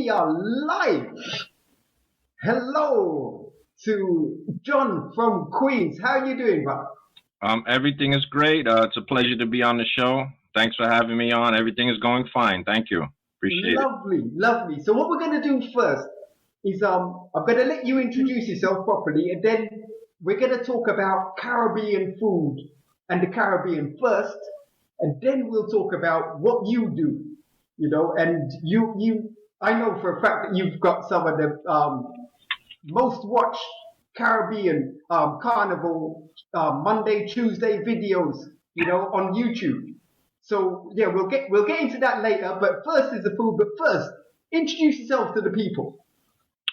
we are live. Hello to Jon from Queens. How are you doing, bro? Everything is great. It's a pleasure to be on the show. Thanks for having me on. Everything is going fine. Thank you. Appreciate it. Lovely, lovely. So what we're going to do first is I'm going to let you introduce yourself properly, and then we're going to talk about Caribbean food and the Caribbean first, and then we'll talk about what you do. You know, and I know for a fact that you've got some of the most watched Caribbean Carnival Monday, Tuesday videos, you know, on YouTube. So yeah, we'll get into that later. But first is the food. But first, introduce yourself to the people.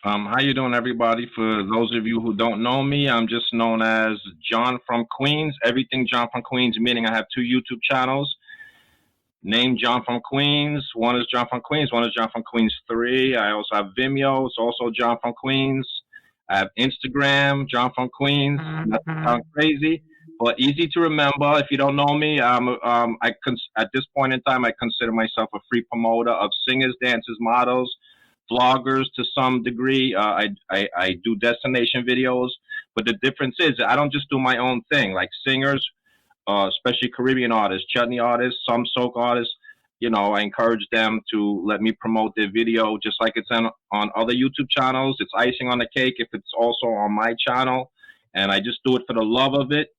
How you doing, everybody? For those of you who don't know me, I'm just known as Jon From Queens. Everything Jon From Queens, meaning I have two YouTube channels. Named Jon From Queens. One is Jon From Queens. One is Jon From Queens 3. I also have Vimeo. It's also Jon From Queens. I have Instagram, Jon From Queens. That sounds crazy, but easy to remember. If you don't know me, at this point in time, I consider myself a free promoter of singers, dancers, models, vloggers to some degree. I do destination videos, but the difference is I don't just do my own thing. Like singers, especially Caribbean artists, Chutney artists, some Soca artists, you know, I encourage them to let me promote their video just like it's on other YouTube channels. It's icing on the cake if it's also on my channel. And I just do it for the love of it,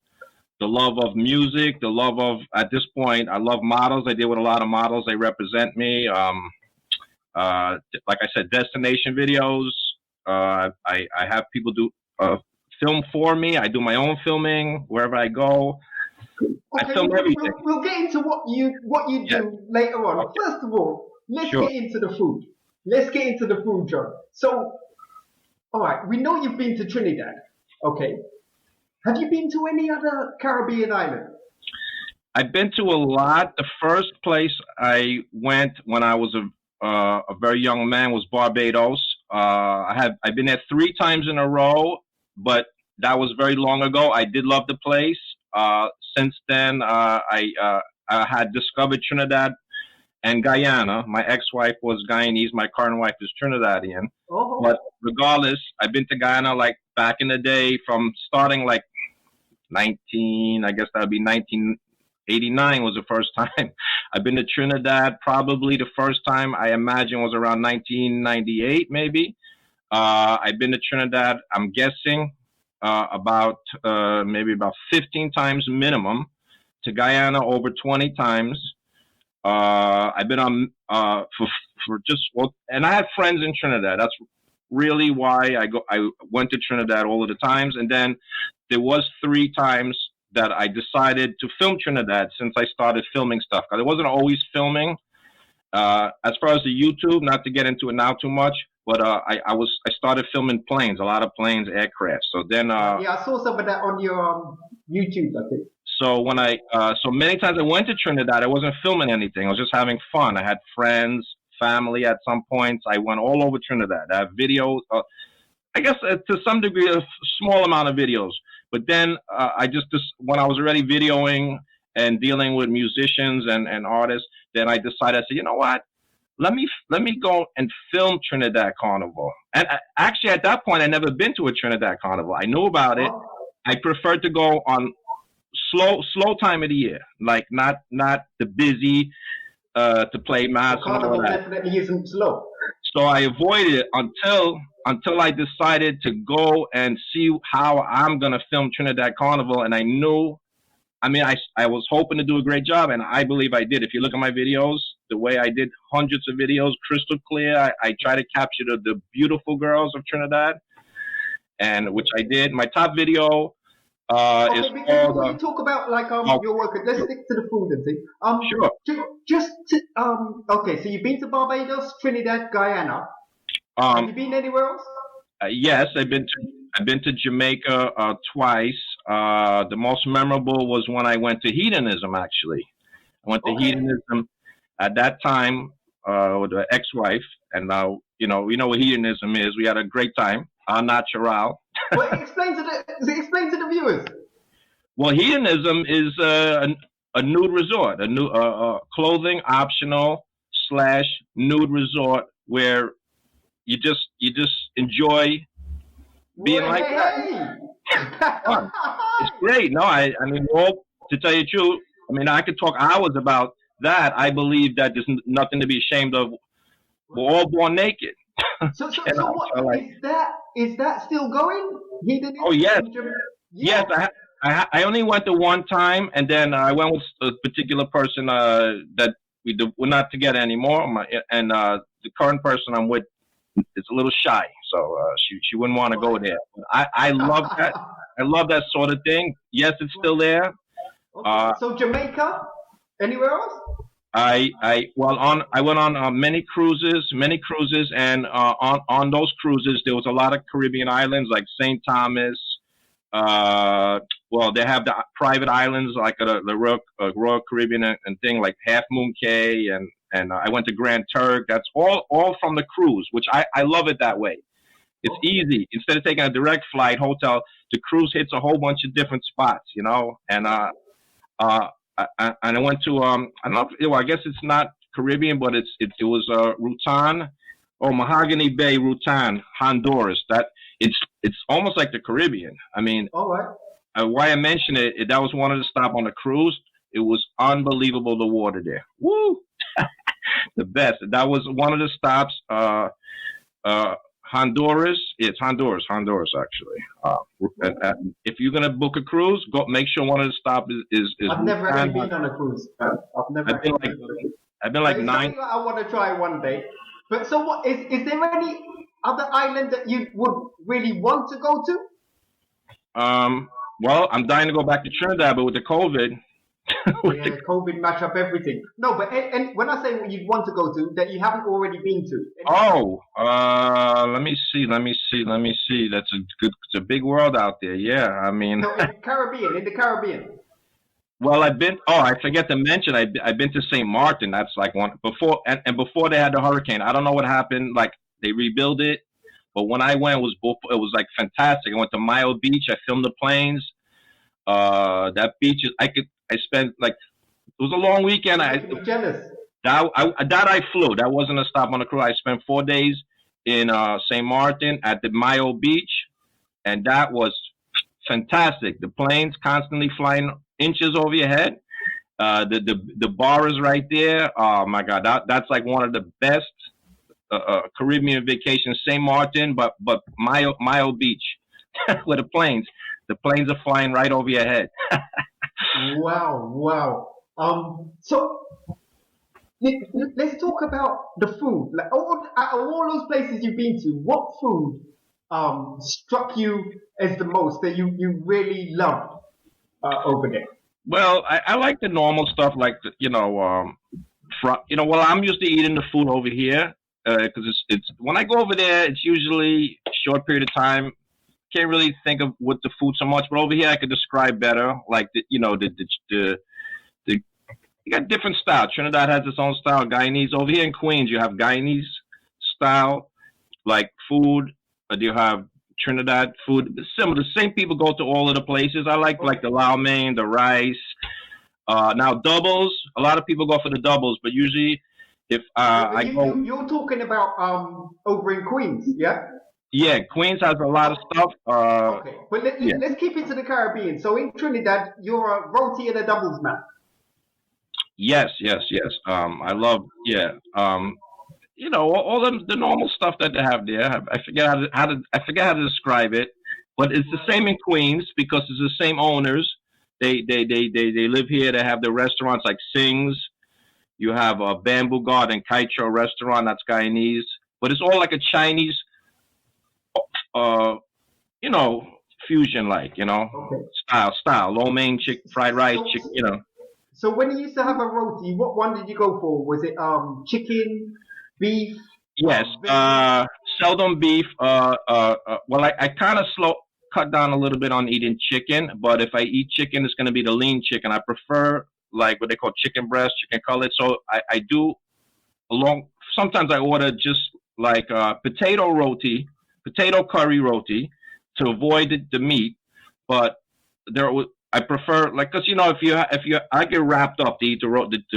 the love of music, the love of, at this point, I love models. I deal with a lot of models. They represent me. Like I said, destination videos. I have people do film for me. I do my own filming wherever I go. Okay, we'll get into what you do later on. Okay. First of all, let's get into the food. Let's get into the food, Jon. So, all right, we know you've been to Trinidad. Okay, have you been to any other Caribbean island? I've been to a lot. The first place I went when I was a very young man was Barbados. I've been there 3 times in a row, but that was very long ago. I did love the place. Since then, I had discovered Trinidad and Guyana. My ex-wife was Guyanese. My current wife is Trinidadian. Oh. But regardless, I've been to Guyana like back in the day from starting like I guess that would be 1989 was the first time. I've been to Trinidad probably the first time I imagine was around 1998 maybe. I've been to Trinidad, I'm guessing, maybe about 15 times minimum. To Guyana over 20 times. I've been on and I have friends in Trinidad. That's really why I went to Trinidad all of the times. And then there was 3 times that I decided to film Trinidad since I started filming stuff. Because I wasn't always filming. As far as the YouTube, not to get into it now too much. But I started filming planes, a lot of planes, aircraft. So then I saw some of that on your YouTube, I think. So when so many times I went to Trinidad, I wasn't filming anything. I was just having fun. I had friends, family at some points. I went all over Trinidad. I have videos. I guess to some degree, a small amount of videos. But then when I was already videoing and dealing with musicians and artists, then I decided, I said, you know what? Let me go and film Trinidad Carnival. And actually, at that point, I'd never been to a Trinidad Carnival. I knew about it. I preferred to go on slow time of the year, like not the busy to play mass. Carnival definitely isn't slow. So I avoided it until I decided to go and see how I'm gonna film Trinidad Carnival, and I knew. I mean, I was hoping to do a great job, and I believe I did. If you look at my videos, the way I did hundreds of videos, crystal clear, I try to capture the beautiful girls of Trinidad, and which I did. My top video is called... When you talk about like your work, let's stick to the food and thing. Sure. Okay, so you've been to Barbados, Trinidad, Guyana. Have you been anywhere else? Yes, I've been to Jamaica twice. The most memorable was when I went to Hedonism, actually. I went to Hedonism at that time with an ex-wife, and you know what hedonism is. We had a great time, natural. Well, explain to the viewers. Well, hedonism is a nude resort, a clothing optional / nude resort where you just enjoy being like that. Fun. It's great. No, I mean, well, to tell you the truth, I mean, I could talk hours about that. I believe that there's nothing to be ashamed of. We're all born naked. So what like, is that still going? Oh yes, yes. I only went to one time, and then I went with a particular person that we're not together anymore. The current person I'm with is a little shy, so she wouldn't want to go there. I love that. I love that sort of thing. Yes, it's still there. Okay. So Jamaica, anywhere else? I went on many cruises, and on those cruises there was a lot of Caribbean islands like St. Thomas. Well, they have the private islands like the Royal Caribbean and thing like Half Moon Cay, and I went to Grand Turk. That's all from the cruise, which I love it that way. It's easy. Instead of taking a direct flight hotel, the cruise hits a whole bunch of different spots, you know. And I went to I don't know. I guess it's not Caribbean, but it was Rutan or Mahogany Bay, Rutan, Honduras. That it's almost like the Caribbean. I mean, all right. Why I mentioned it, that was one of the stops on the cruise. It was unbelievable, the water there. Woo! The best. That was one of the stops. Honduras. It's Honduras actually. If you're gonna book a cruise, make sure one of the stops is. I've never actually been on a cruise. I've been like 9. I want to try one day. But so what is there any other island that you would really want to go to? Well, I'm dying to go back to Trinidad, but with the COVID. COVID mash up everything. No, but and when I say what you'd want to go to that you haven't already been to. Let me see. That's it's a big world out there. Yeah, I mean. No, in the Caribbean. Well, I've been. Oh, I forget to mention. I've been to St. Martin. That's like one before, and before they had the hurricane. I don't know what happened. Like they rebuilt it, but when I went, it was like fantastic. I went to Mile Beach. I filmed the planes. That beach is. I spent like it was a long weekend. I'm jealous. That I flew. That wasn't a stop on the cruise. I spent 4 days in St. Martin at the Mile Beach, and that was fantastic. The planes constantly flying inches over your head. The bar is right there. Oh my God, that's like one of the best Caribbean vacations. St. Martin, but Mile Beach, where the planes are flying right over your head. Wow. So let's talk about the food. Like all those places you've been to, what food struck you as the most that you really loved over there? Well, I like the normal stuff, like well, I'm used to eating the food over here because it's when I go over there, it's usually a short period of time. Can't really think of what the food so much, but over here I could describe better. Like you got different style. Trinidad has its own style. Guyanese. Over here in Queens, you have Guyanese style, like food. You have Trinidad food. Similar. The same people go to all of the places. I like the lau mein, the rice. Now doubles. A lot of people go for the doubles, but usually if you're talking about over in Queens, yeah. Yeah, Queens has a lot of stuff. Okay, but let's keep it to the Caribbean. So in Trinidad, you're a roti and a doubles man. Yes. I love all the normal stuff that they have there. I forget how to describe it, but it's the same in Queens because it's the same owners. They live here. They have the restaurants like Sing's. You have a Bamboo Garden Kaitro restaurant that's Guyanese, but it's all like a Chinese. Fusion style, lo mein, fried rice, chicken, So when you used to have a roti, what one did you go for? Was it chicken, beef? Yes, seldom beef. Well, I kind of cut down a little bit on eating chicken, but if I eat chicken, it's going to be the lean chicken. I prefer like what they call chicken breast, chicken cutlet. So I do sometimes I order just like potato curry roti to avoid the meat, but I prefer because if you I get wrapped up to eat the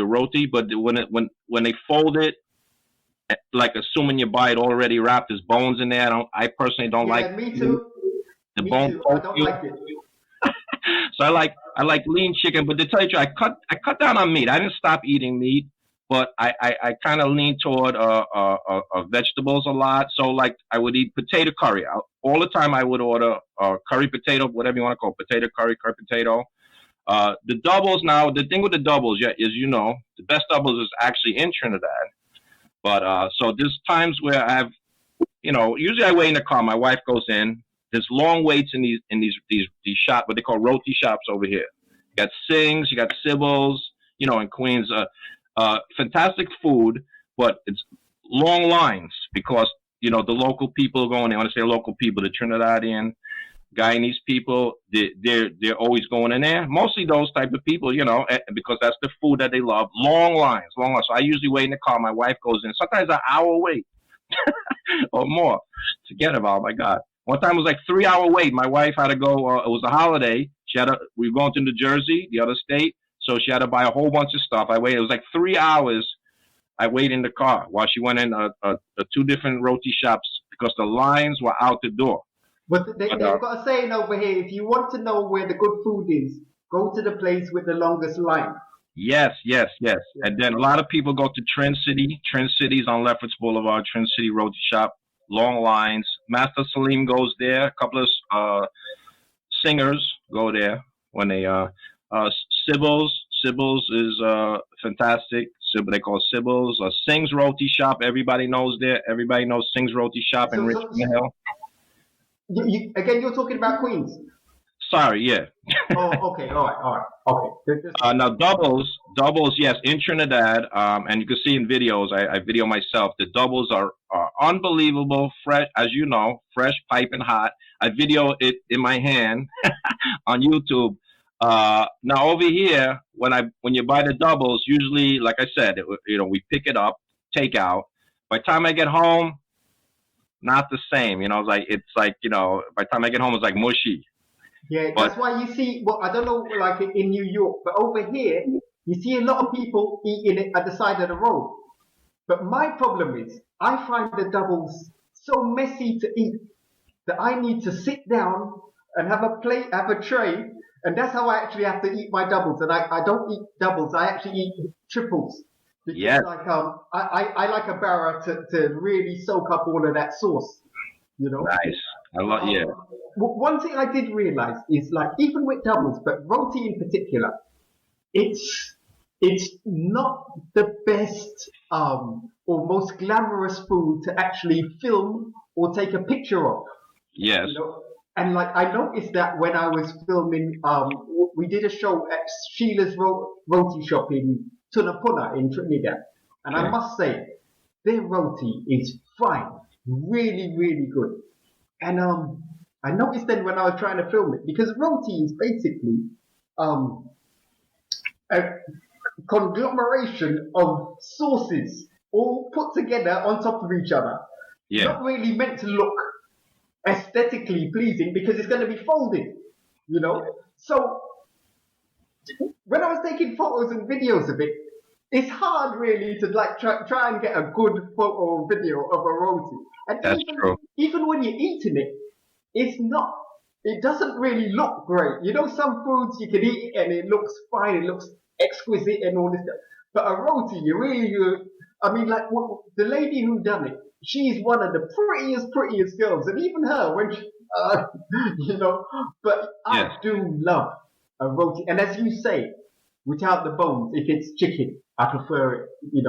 roti, but when they fold it, like assuming you buy it already wrapped. There's bones in there. I personally don't like me too. the Me bone too. I don't like it. So I like lean chicken, but to tell you the truth, I cut down on meat. I didn't stop eating meat, but I kind of lean toward vegetables a lot. So like I would eat potato curry all the time. I would order curry potato, whatever you want to call it, potato curry, curry potato. The doubles now. The thing with the doubles, yeah, is the best doubles is actually in Trinidad. But so there's times where I have, usually I wait in the car. My wife goes in. There's long waits in these shops, what they call roti shops over here. You got Sings, you got Sybil's, in Queens. Fantastic food, but it's long lines because the local people are going. They want to say local people, the Trinidadian, Guyanese people. They're always going in there. Mostly those type of people, because that's the food that they love. Long lines, long lines. So I usually wait in the car. My wife goes in. Sometimes an hour wait or more. Forget about. My God. One time it was like 3 hour wait. My wife had to go. It was a holiday. We were going to New Jersey, the other state, so she had to buy a whole bunch of stuff. I waited. It was like 3 hours. I waited in the car while she went in 2 different roti shops because the lines were out the door. But they've got a saying over here: if you want to know where the good food is, go to the place with the longest line. Yes. And then a lot of people go to Trin City. Trin City's on Lefferts Boulevard. Trin City Roti Shop. Long lines. Master Salim goes there. A couple of singers go there when they Sybil's is fantastic. They call Sybil's. Sing's Roti Shop. Everybody knows there. Everybody knows Sing's Roti Shop in Richmond Hill. Again, you're talking about Queens. Sorry, yeah. Oh, okay, all right, okay. Now doubles, yes, in Trinidad, and you can see in videos. I video myself. The doubles are unbelievable, fresh, as you know, fresh, piping hot. I video it in my hand on YouTube. Now over here, when you buy the doubles, usually, like I said, we pick it up, take out. By the time I get home, not the same. It's like by the time I get home, it's like mushy. Yeah, that's why you see, well, I don't know, like in New York, but over here, you see a lot of people eating it at the side of the road. But my problem is, I find the doubles so messy to eat that I need to sit down and have a plate, have a tray, and that's how I actually have to eat my doubles. And I don't eat doubles, I actually eat triples. Because I like a barra to really soak up all of that sauce, Nice. I love, yeah. One thing I did realize is, like, even with doubles, but roti in particular, it's not the best or most glamorous food to actually film or take a picture of. Yes. And like I noticed that when I was filming, we did a show at Sheila's Roti Shop in Tunapuna in Trinidad, and I must say, their roti is fine, really, really good. And I noticed then when I was trying to film it, because roti is basically a conglomeration of sauces all put together on top of each other. Yeah. Not really meant to look aesthetically pleasing because it's going to be folded, So when I was taking photos and videos of it, it's hard really to like try and get a good photo or video of a roti. And that's true. Even when you're eating it, it doesn't really look great. Some foods you can eat and it looks fine, it looks exquisite and all this stuff. But a roti, the lady who done it, she's one of the prettiest girls. And even her, when she, but I do love a roti. And as you say, without the bones, if it's chicken, I prefer it, Do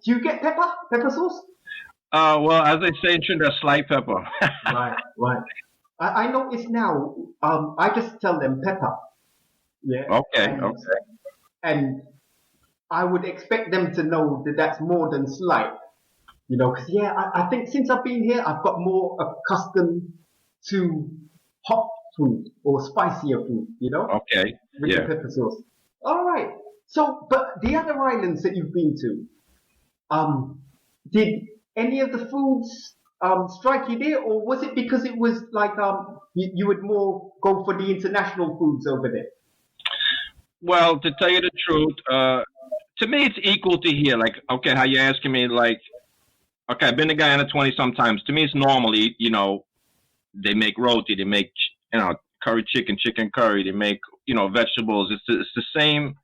you get pepper sauce? Well, as they say in Trinidad, slight pepper. Right. I notice now, I just tell them pepper. Yeah. Okay. And I would expect them to know that that's more than slight. Because I think since I've been here, I've got more accustomed to hot food or spicier food, Okay. With the pepper sauce. All right. So, but the other islands that you've been to, did any of the foods strike you there, or was it because it was like you would more go for the international foods over there? Well, to tell you the truth, to me, it's equal to here. Like, okay, how you asking me? Like, okay, I've been to Guyana 20 sometimes. To me, it's normally, they make roti, they make, curry chicken, chicken curry, they make, vegetables. It's the same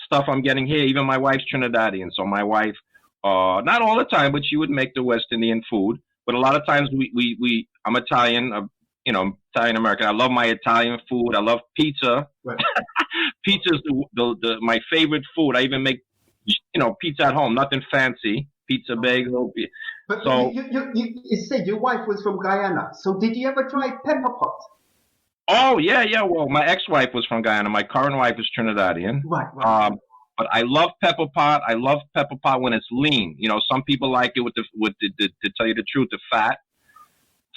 stuff I'm getting here. Even my wife's Trinidadian, so my wife, not all the time, but she would make the West Indian food. But a lot of times I'm Italian, Italian American. I love my Italian food. I love pizza. Right. Pizza is my favorite food. I even make, pizza at home. Nothing fancy. Pizza, bagel. But so you said your wife was from Guyana. So did you ever try pepper pot? Oh yeah. Well, my ex-wife was from Guyana. My current wife is Trinidadian. Right. But I love pepper pot. I love pepper pot when it's lean. Some people like it with the to tell you the truth, the fat.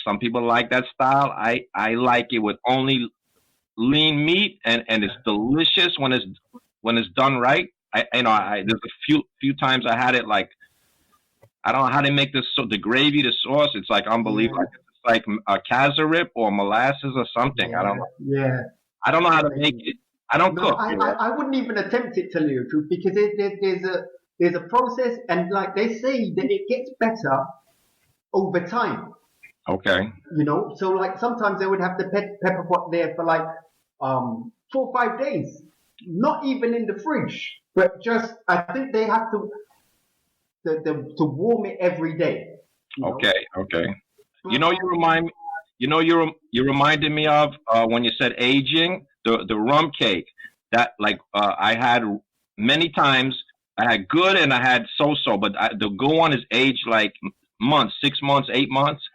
Some people like that style. I like it with only lean meat, and it's delicious when it's done right. There's a few times I had it, like, I don't know how they make this, so the gravy, the sauce, it's like unbelievable. Yeah. It's like a casarip or molasses or something. Yeah. I don't know. Yeah. I don't know how to make it. I don't cook. I wouldn't even attempt it, to tell you the truth, because there's a process, and like they say that it gets better over time. Okay. So like sometimes they would have the pepper pot there for like 4 or 5 days, not even in the fridge, but just I think they have to warm it every day. Okay. But, you reminded me of when you said aging, the rum cake that I had many times. I had good and I had so, but the good one is aged like months, 6 months, 8 months.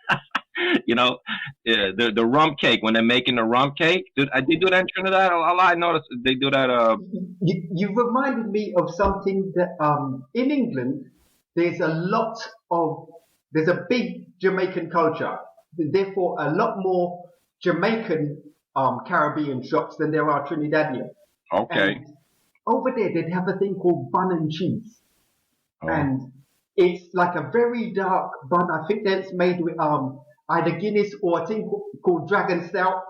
The rum cake, when they're making the rum cake, they do that in Trinidad. I noticed they do that. You reminded me of something that in England there's a big Jamaican culture. Therefore, a lot more Jamaican Caribbean shops than there are Trinidadian. Okay. And over there, they'd have a thing called bun and cheese, and it's like a very dark bun. I think that's made with either Guinness or a thing called Dragon Stout.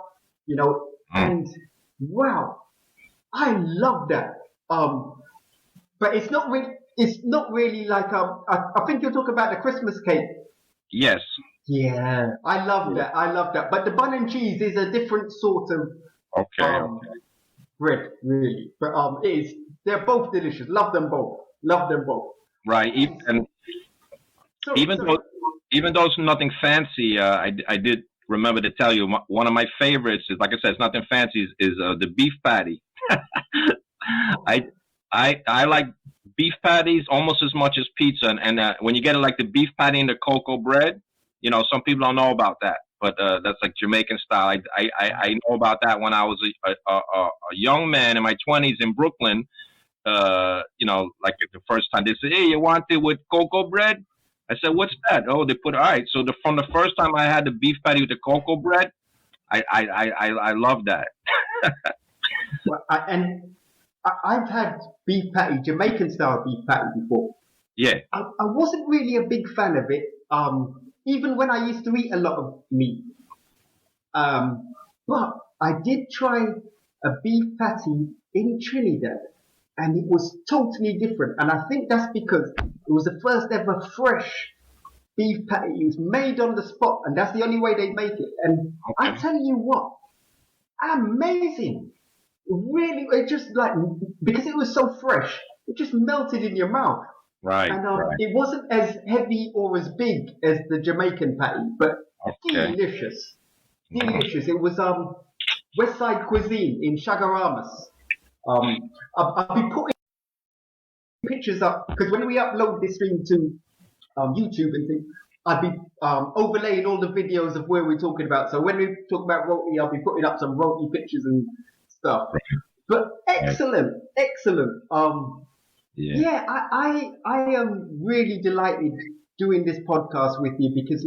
And wow, I love that. But it's not really. It's not really like I think you're talking about the Christmas cake. Yes. Yeah, I love that. But the bun and cheese is a different sort of bread, really. But they're both delicious. Love them both. Right. Even though it's nothing fancy, I did remember to tell you one of my favorites is, like I said, it's nothing fancy, is the beef patty. I like beef patties almost as much as pizza, and when you get it like the beef patty in the cocoa bread, some people don't know about that, but that's like Jamaican style. I know about that when I was a young man in my 20s in Brooklyn. Like the first time they said, "Hey, you want it with cocoa bread?" I said, "What's that?" Oh, they put, all right. So from the first time I had the beef patty with the cocoa bread, I love that. Well, I've had beef patty, Jamaican style beef patty before. Yeah. I wasn't really a big fan of it, even when I used to eat a lot of meat. But I did try a beef patty in Trinidad, and it was totally different. And I think that's because it was the first ever fresh beef patty. It was made on the spot, and that's the only way they make it. And I tell you what, amazing. Really, it just because it was so fresh, it just melted in your mouth. Right. And it wasn't as heavy or as big as the Jamaican patty, but delicious. Delicious. It was West Side cuisine in Chagaramas. I'll be putting pictures up because when we upload this stream to YouTube and things, I'll be overlaying all the videos of where we're talking about. So when we talk about roti, I'll be putting up some roti pictures and stuff. But excellent. Yeah, I am really delighted doing this podcast with you because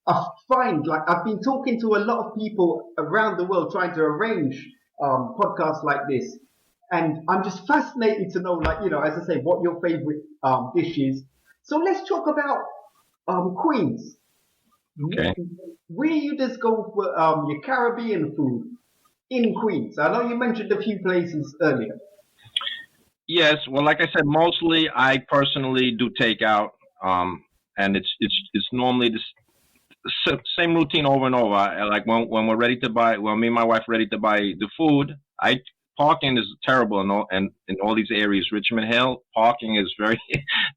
I find I've been talking to a lot of people around the world trying to arrange podcasts like this, and I'm just fascinated to know as I say, what your favorite dish is. So let's talk about Queens. Okay. Where you just go for your Caribbean food in Queens? I know you mentioned a few places earlier. Yes, well, like I said, mostly I personally do takeout, and it's normally same routine over and over. Like when we're ready to buy, when me and my wife ready to buy the food, I parking is terrible in all these areas. Richmond Hill parking is very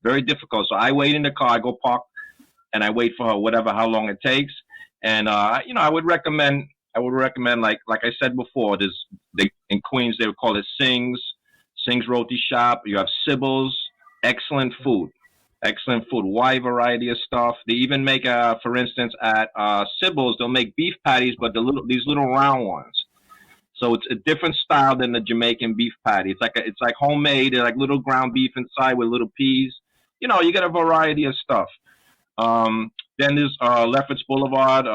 very difficult. So I wait in the car, I go park, and I wait for her, whatever how long it takes. And I would recommend like I said before, there's they in Queens they would call it Sing's Roti Shop. You have Sybil's, excellent food. Excellent food, wide variety of stuff. They even make, for instance, at Sybil's, they'll make beef patties, but these little round ones. So it's a different style than the Jamaican beef patty. It's like homemade. They're like little ground beef inside with little peas. You get a variety of stuff. Then there's Lefferts Boulevard,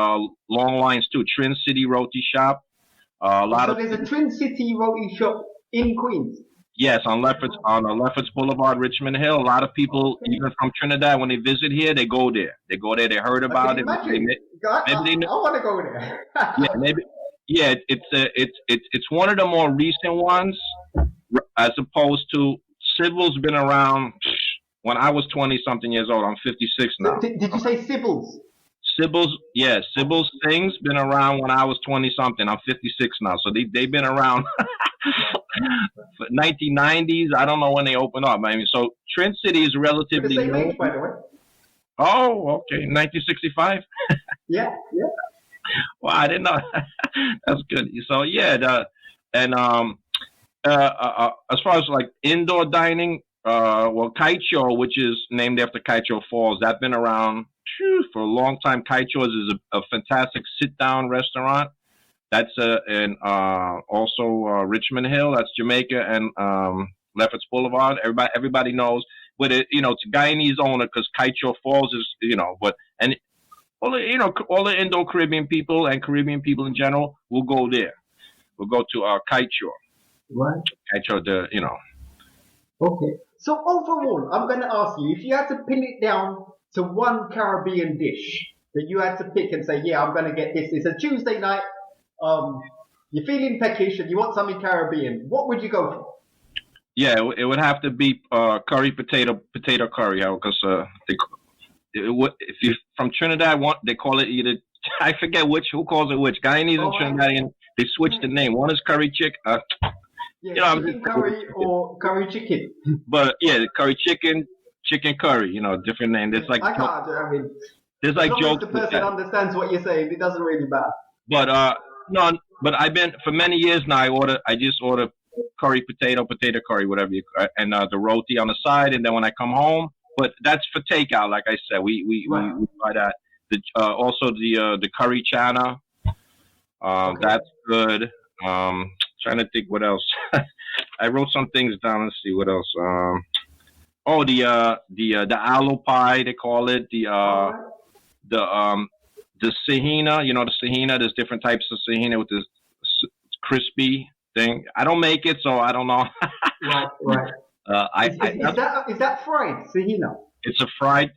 long lines too. Trin City Roti Shop. A lot So of there's a Twin City roti shop in Queens. Yes, on Lefferts Boulevard, Richmond Hill. A lot of people, Okay. even from Trinidad, when they visit here, they go there. They go there. They heard I can about it. imagine. Maybe they, I want to go there. yeah, maybe yeah. It's one of the more recent ones, as opposed to Civil's been around when I was 20 something years old. I'm 56 So, now. did you say Sybil's? Sybil's things been around when I was 20 something. I'm 56 now, so they've been around 1990s. I don't know when they opened up. I mean, so Trent City is We're the relatively same new. age, by the way. Oh, okay, 1965. Yeah, yeah. Well, I didn't know. That's good. So yeah, and as far as like indoor dining, well, Kaicho, which is named after Kaicho Falls, that's been around for a long time. Kaicho's is a fantastic sit-down restaurant. That's in also Richmond Hill. That's Jamaica and Lefferts Boulevard. Everybody knows, but it's a Guyanese owner because Kaicho Falls is but and all the Indo Caribbean people and Caribbean people in general will go there. We'll go to Kaicho. Right. Kaicho, Okay. So overall, I'm going to ask you, if you had to pin it down to one Caribbean dish that you had to pick and say, yeah, I'm going to get this. It's a Tuesday night. You're feeling peckish and you want something Caribbean. What would you go for? Yeah, it would have to be curry potato curry because if you're from Trinidad, they call it either I forget who calls it which. Guyanese and Trinidadian, they switch the name. One is curry chick. Yeah, chicken curry or curry chicken. But yeah, curry chicken curry. Different name. There's like I can't. I mean, there's as like long as jokes the with person that. understands what you're saying, it doesn't really matter. But no, but I've been for many years now. I just order curry potato curry, whatever and the roti on the side, and then when I come home. But that's for takeout, like I said. We buy that. Also the curry chana. Okay. That's good. Trying to think what else. I wrote some things down. Let's see what else. The aloe pie they call it. Alright. The sahina. The sahina. There's different types of sahina with this crispy thing. I don't make it, so I don't know. Right. Is that fried, Sahina? It's a fried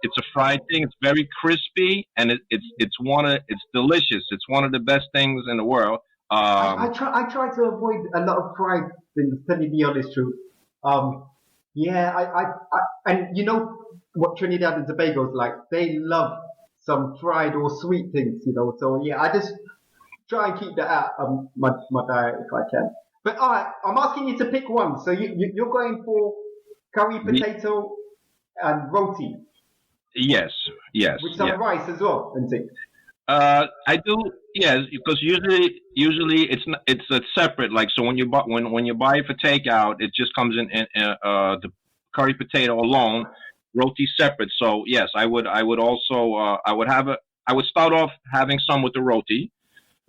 thing. It's very crispy and it's delicious. It's one of the best things in the world. I try to avoid a lot of fried things. To be honest, truth. Yeah, and you know what Trinidad and Tobago's like? They love some fried or sweet things, So yeah, I just try and keep that out of my diet if I can. But all right, I'm asking you to pick one. So you're going for curry potato and roti. Yes. With some rice as well, and things. I do, yes, because usually it's a separate. Like so, when you buy it for takeout, it just comes in the curry potato alone, roti separate. So yes, I would also I would start off having some with the roti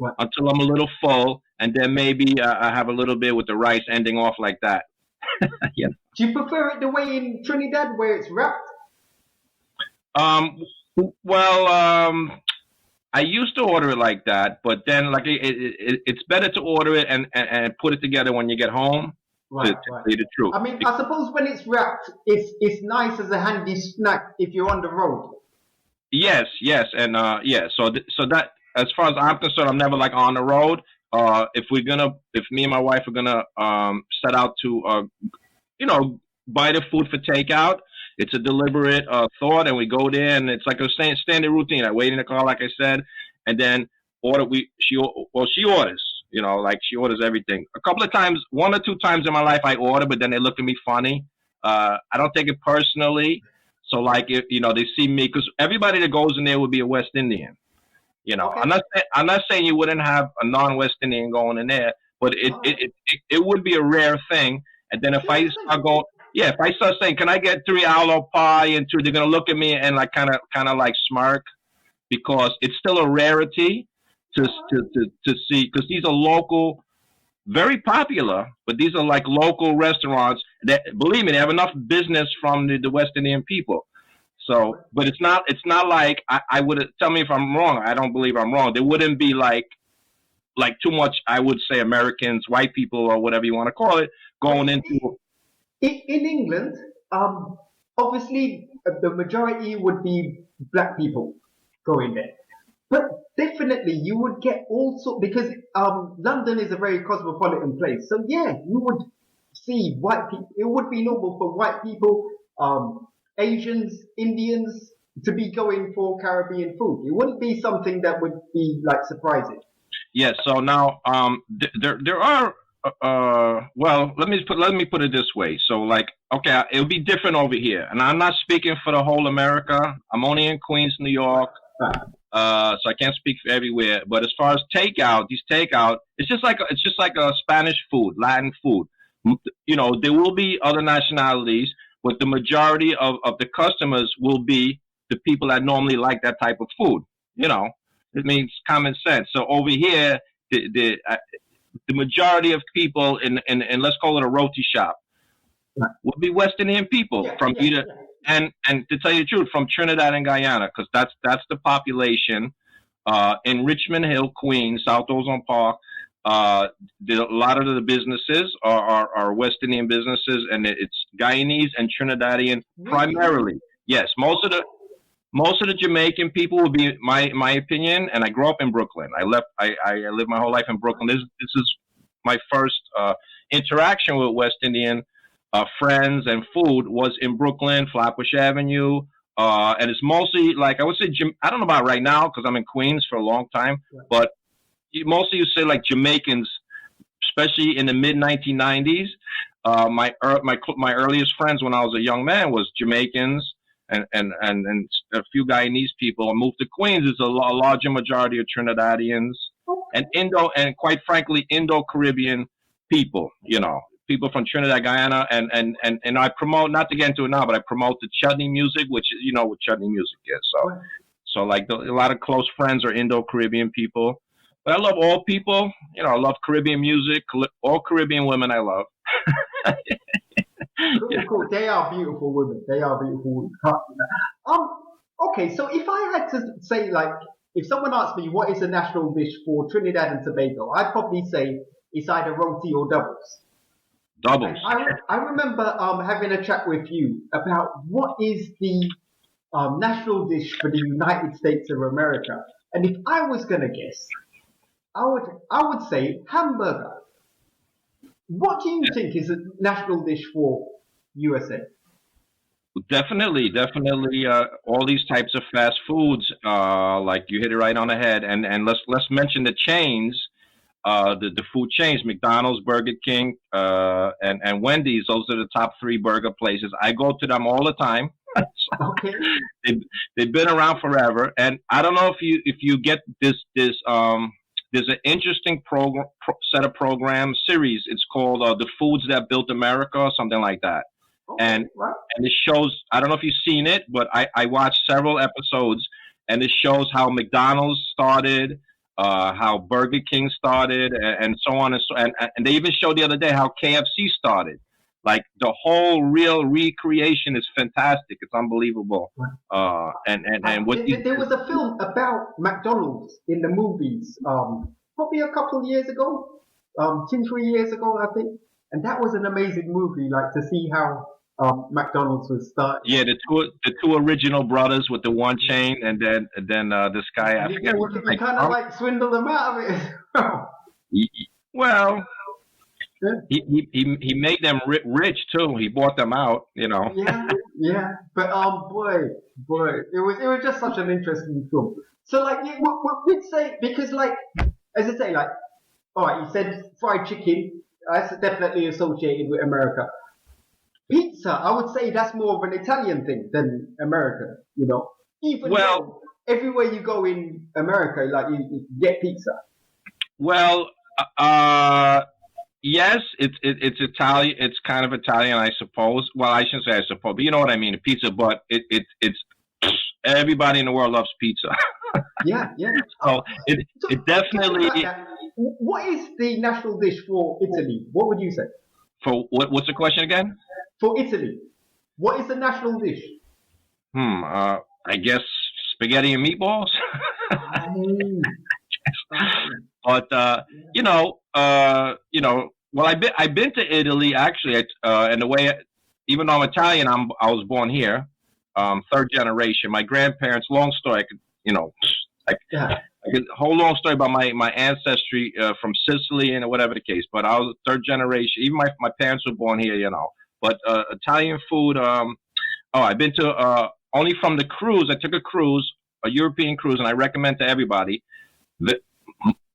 Right. until I'm a little full, and then maybe I have a little bit with the rice, ending off like that. Yeah. Do you prefer it the way in Trinidad where it's wrapped? Well, I used to order it like that, but then like it's better to order it and put it together when you get home. Right. To tell you the truth. I mean, I suppose when it's wrapped, it's nice as a handy snack if you're on the road. Yes, and so that as far as I'm concerned, I'm never like on the road. If me and my wife are gonna set out to buy the food for takeout. It's a deliberate thought, and we go there, and it's like a standard routine. I wait in the car, like I said, and then she orders. Like she orders everything. A couple of times, 1 or 2 times in my life, I order, but then they look at me funny. I don't take it personally. So like if they see me, because everybody that goes in there would be a West Indian. Okay. I'm not saying you wouldn't have a non-West Indian going in there, but it would be a rare thing. And then if I start saying, can I get 3 aloe pie and 2, they're gonna look at me and like kind of like smirk, because it's still a rarity to see, because these are local, very popular, but these are like local restaurants that, believe me, they have enough business from the West Indian people. So, but it's not like I would, tell me if I'm wrong. I don't believe I'm wrong. There wouldn't be like too much, I would say, Americans, white people, or whatever you want to call it, going into. In England, obviously the majority would be black people going there. But definitely you would get all sorts, because London is a very cosmopolitan place. So yeah, you would see white people. It would be normal for white people, Asians, Indians to be going for Caribbean food. It wouldn't be something that would be like surprising. Yeah. So now, there are. Well, let me put it this way. So like, okay, it would be different over here, and I'm not speaking for the whole America. I'm only in Queens, New York. So I can't speak for everywhere. But as far as takeout, it's just like a Spanish food, Latin food. There will be other nationalities, but the majority of the customers will be the people that normally like that type of food. It means common sense. So over here, the majority of people in let's call it a roti shop would be West Indian people from either. And to tell you the truth, from Trinidad and Guyana, because that's the population in Richmond Hill, Queens, South Ozone Park. A lot of the businesses are West Indian businesses, and it's Guyanese and Trinidadian primarily. Yes, most of the Jamaican people would be my opinion. And I grew up in Brooklyn. I lived my whole life in Brooklyn. This is my first interaction with West Indian friends and food was in Brooklyn, Flatbush Avenue, and it's mostly like, I would say, I don't know about right now because I'm in Queens for a long time, but mostly you say like Jamaicans, especially in the mid 1990s. My earliest friends when I was a young man was Jamaicans and a few Guyanese people. I moved to Queens. There's a larger majority of Trinidadians and quite frankly Indo-Caribbean people. People from Trinidad, Guyana, and I promote, not to get into it now, but I promote the chutney music, which what chutney music is. So like a lot of close friends are Indo-Caribbean people. But I love all people. I love Caribbean music. All Caribbean women I love. Cool. They are beautiful women. Okay, so if I had to say, like, if someone asked me what is the national dish for Trinidad and Tobago, I'd probably say it's either roti or doubles. Doubles. I remember having a chat with you about what is the national dish for the United States of America, and if I was gonna guess, I would say hamburger. What do you think is a national dish for USA? Definitely. All these types of fast foods, like you hit it right on the head, and let's mention the chains. The food chains, McDonald's, Burger King, and Wendy's. Those are the top 3 burger places. I go to them all the time. Okay. They've been around forever, and I don't know if you get this. There's an interesting set of program series. It's called The Foods That Built America, or something like that. Okay, and it shows. I don't know if you've seen it, but I watched several episodes, and it shows how McDonald's started. How Burger King started, and so on and they even showed the other day how KFC started. Like the whole real recreation is fantastic. It's unbelievable. And what there was a film about McDonald's in the movies, probably a couple of years ago, 2-3 years ago, I think. And that was an amazing movie, like to see how McDonald's was started. Yeah, the two original brothers with the one chain, and then this guy, I forget. You kind of like swindle them out of it. Well, He made them rich too. He bought them out, you know. Yeah. But boy, it was just such an interesting film. So like, we'd say because like, as I say, like, all right, you said fried chicken. That's definitely associated with America. Pizza, I would say that's more of an Italian thing than American. You know, even Well, though everywhere you go in America, like you get pizza. well, uh, yes, it's Italian. It's kind of Italian, I suppose. Well, I shouldn't say I suppose, but you know what I mean. A pizza, but it's everybody in the world loves pizza. Yeah. So So, it talking about definitely. that, what is the national dish for Italy? What would you say? For what's the question again? For Italy, what is the national dish? I guess spaghetti and meatballs. Oh, But well, I've been to Italy actually, and the way, even though I'm Italian, I was born here, third generation. My grandparents, long story, yeah. I could whole long story about my ancestry from Sicily and whatever the case. But I was third generation. Even my parents were born here, you know. But Italian food. I've been to only from the cruise. I took a cruise, a European cruise, and I recommend to everybody. The,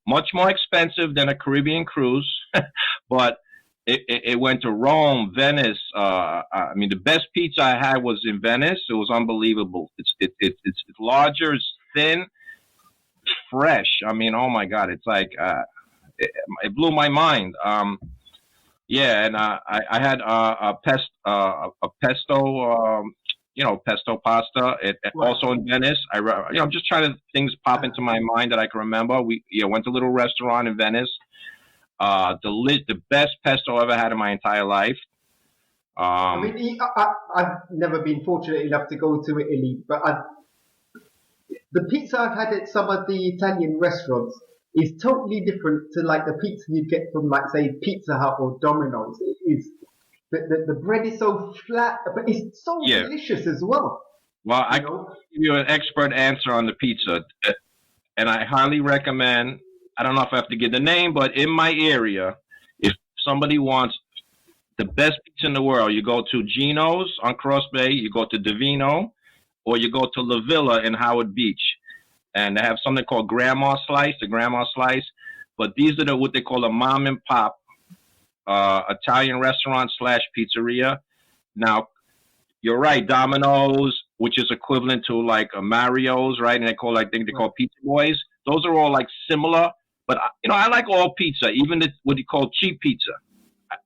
Much more expensive than a Caribbean cruise, but it went to Rome, Venice. I mean, the best pizza I had was in Venice. It was unbelievable. It's larger, it's thin, fresh. I mean, oh my God, it's like it blew my mind. Yeah, and I had a pesto, pesto pasta. Right. Also in Venice. I'm just trying to things pop into my mind that I can remember. We went to a little restaurant in Venice. The best pesto I ever had in my entire life. I Um, mean, I've never been fortunate enough to go to Italy, but the pizza I've had at some of the Italian restaurants is totally different to like the pizza you get from like say Pizza Hut or Domino's. It is the bread is so flat, but it's so yeah. delicious as well. Well, I You can know, give you an expert answer on the pizza, and I highly recommend. I don't know if I have to give the name, but in my area, if somebody wants the best pizza in the world, you go to Gino's on Cross Bay, you go to Divino, or you go to La Villa in Howard Beach, and they have something called the Grandma Slice. But these are what they call a mom and pop Italian restaurant slash pizzeria. Now, you're right, Domino's, which is equivalent to like a Mario's, right? And I think they right. call Pizza Boys. Those are all like similar, but I like all pizza, even what you call cheap pizza.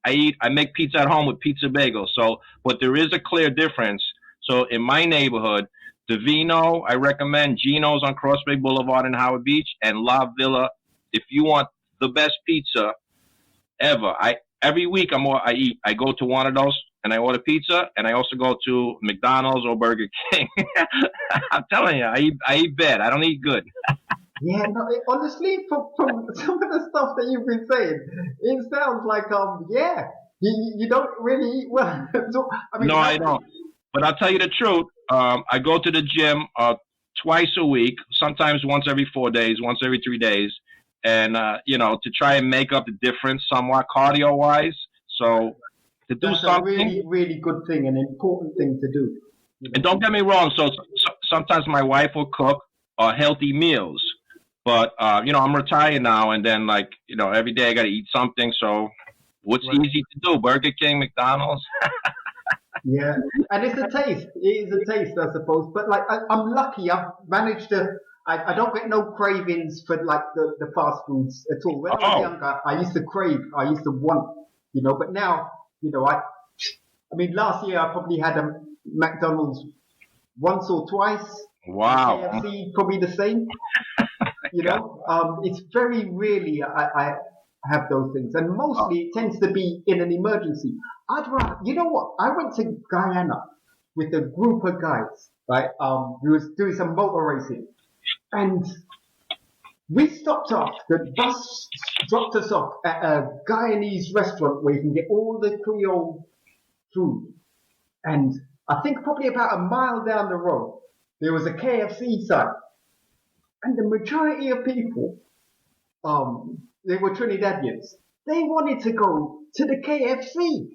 I make pizza at home with pizza bagels. So, but there is a clear difference. So in my neighborhood, Divino, I recommend Gino's on Cross Bay Boulevard in Howard Beach, and La Villa. If you want the best pizza ever, every week I go to one of those and I order pizza, and I also go to McDonald's or Burger King. I'm telling you, I eat bad. I don't eat good. Yeah, no, honestly, from some of the stuff that you've been saying, it sounds like yeah, you don't really eat well. So, I mean, No, I don't. But I'll tell you the truth. I go to the gym twice a week, sometimes once every 4 days, once every 3 days, and to try and make up the difference somewhat cardio wise. So to do that's a something, really, really good thing, an important thing to do. You and know, don't get me wrong. So sometimes my wife will cook healthy meals, but I'm retired now, and then every day I got to eat something. So what's right? easy to do? Burger King, McDonald's. Yeah, and it's a taste. It is a taste, I suppose. But like, I'm lucky. I've managed to. I don't get no cravings for like the fast foods at all. When I was Oh, younger, I used to crave. I used to want. But now, I mean, last year I probably had a McDonald's once or twice, and wow. KFC probably the same. God. It's very rarely I have those things, and mostly it tends to be in an emergency. I'd rather, you know what? I went to Guyana with a group of guys, right? We was doing some motor racing, and we stopped off. The bus dropped us off at a Guyanese restaurant where you can get all the Creole food, and I think probably about a mile down the road there was a KFC sign, and the majority of people, they were Trinidadians. They wanted to go to the KFC.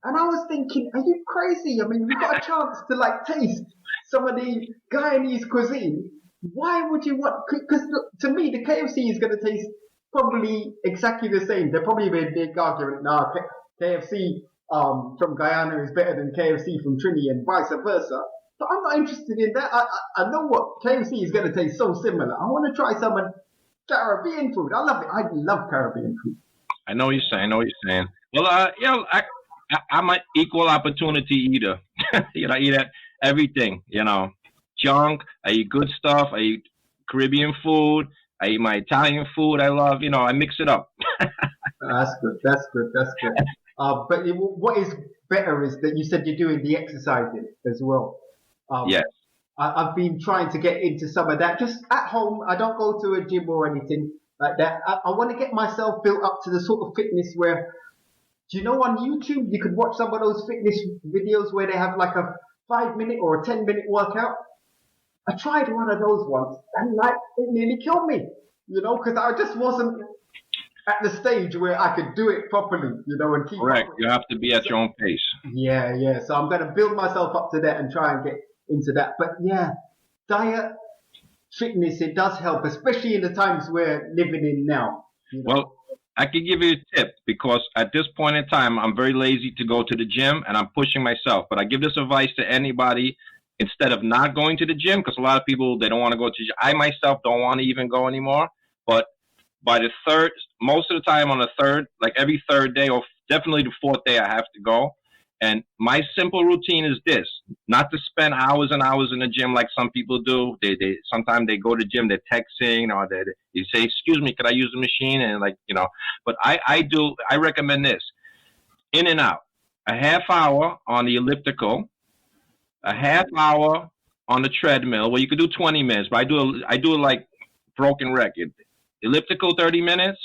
And I was thinking, are you crazy? I mean, we got a chance to like taste some of the Guyanese cuisine. Why would you want? Because to me, the KFC is going to taste probably exactly the same. There probably be a big argument now. KFC from Guyana is better than KFC from Trinidad and vice versa. But I'm not interested in that. I know what KFC is going to taste so similar. I want to try some Caribbean food. I love it. I love Caribbean food. I know what you're saying. Well, I'm an equal opportunity eater. You know, I eat everything. You know, junk. I eat good stuff. I eat Caribbean food. I eat my Italian food. I love. You know, I mix it up. That's good. But what is better is that you said you're doing the exercising as well. Yes. I've been trying to get into some of that just at home. I don't go to a gym or anything like that. I want to get myself built up to the sort of fitness where, do you know, on YouTube you could watch some of those fitness videos where they have like a 5-minute or a 10-minute workout. I tried one of those once and like it nearly killed me, you know, because I just wasn't at the stage where I could do it properly, you know, and keep. Correct. You have to be at your own pace. Yeah. So I'm going to build myself up to that and try and get into that. But yeah, diet, fitness, it does help, especially in the times we're living in now. You know? Well, I can give you a tip because at this point in time, I'm very lazy to go to the gym and I'm pushing myself. But I give this advice to anybody instead of not going to the gym, because a lot of people, they don't want to go to the gym. I myself don't want to even go anymore. But by the third, most of the time on the third, like every third day or definitely the fourth day, I have to go. And my simple routine is this: not to spend hours and hours in the gym like some people do. They sometimes they go to the gym, they're texting, or they say, "Excuse me, could I use the machine?" And like, you know, but I recommend this: in and out, a half hour on the elliptical, a half hour on the treadmill. Well, you could do 20 minutes, but I do it like broken record. Elliptical 30 minutes,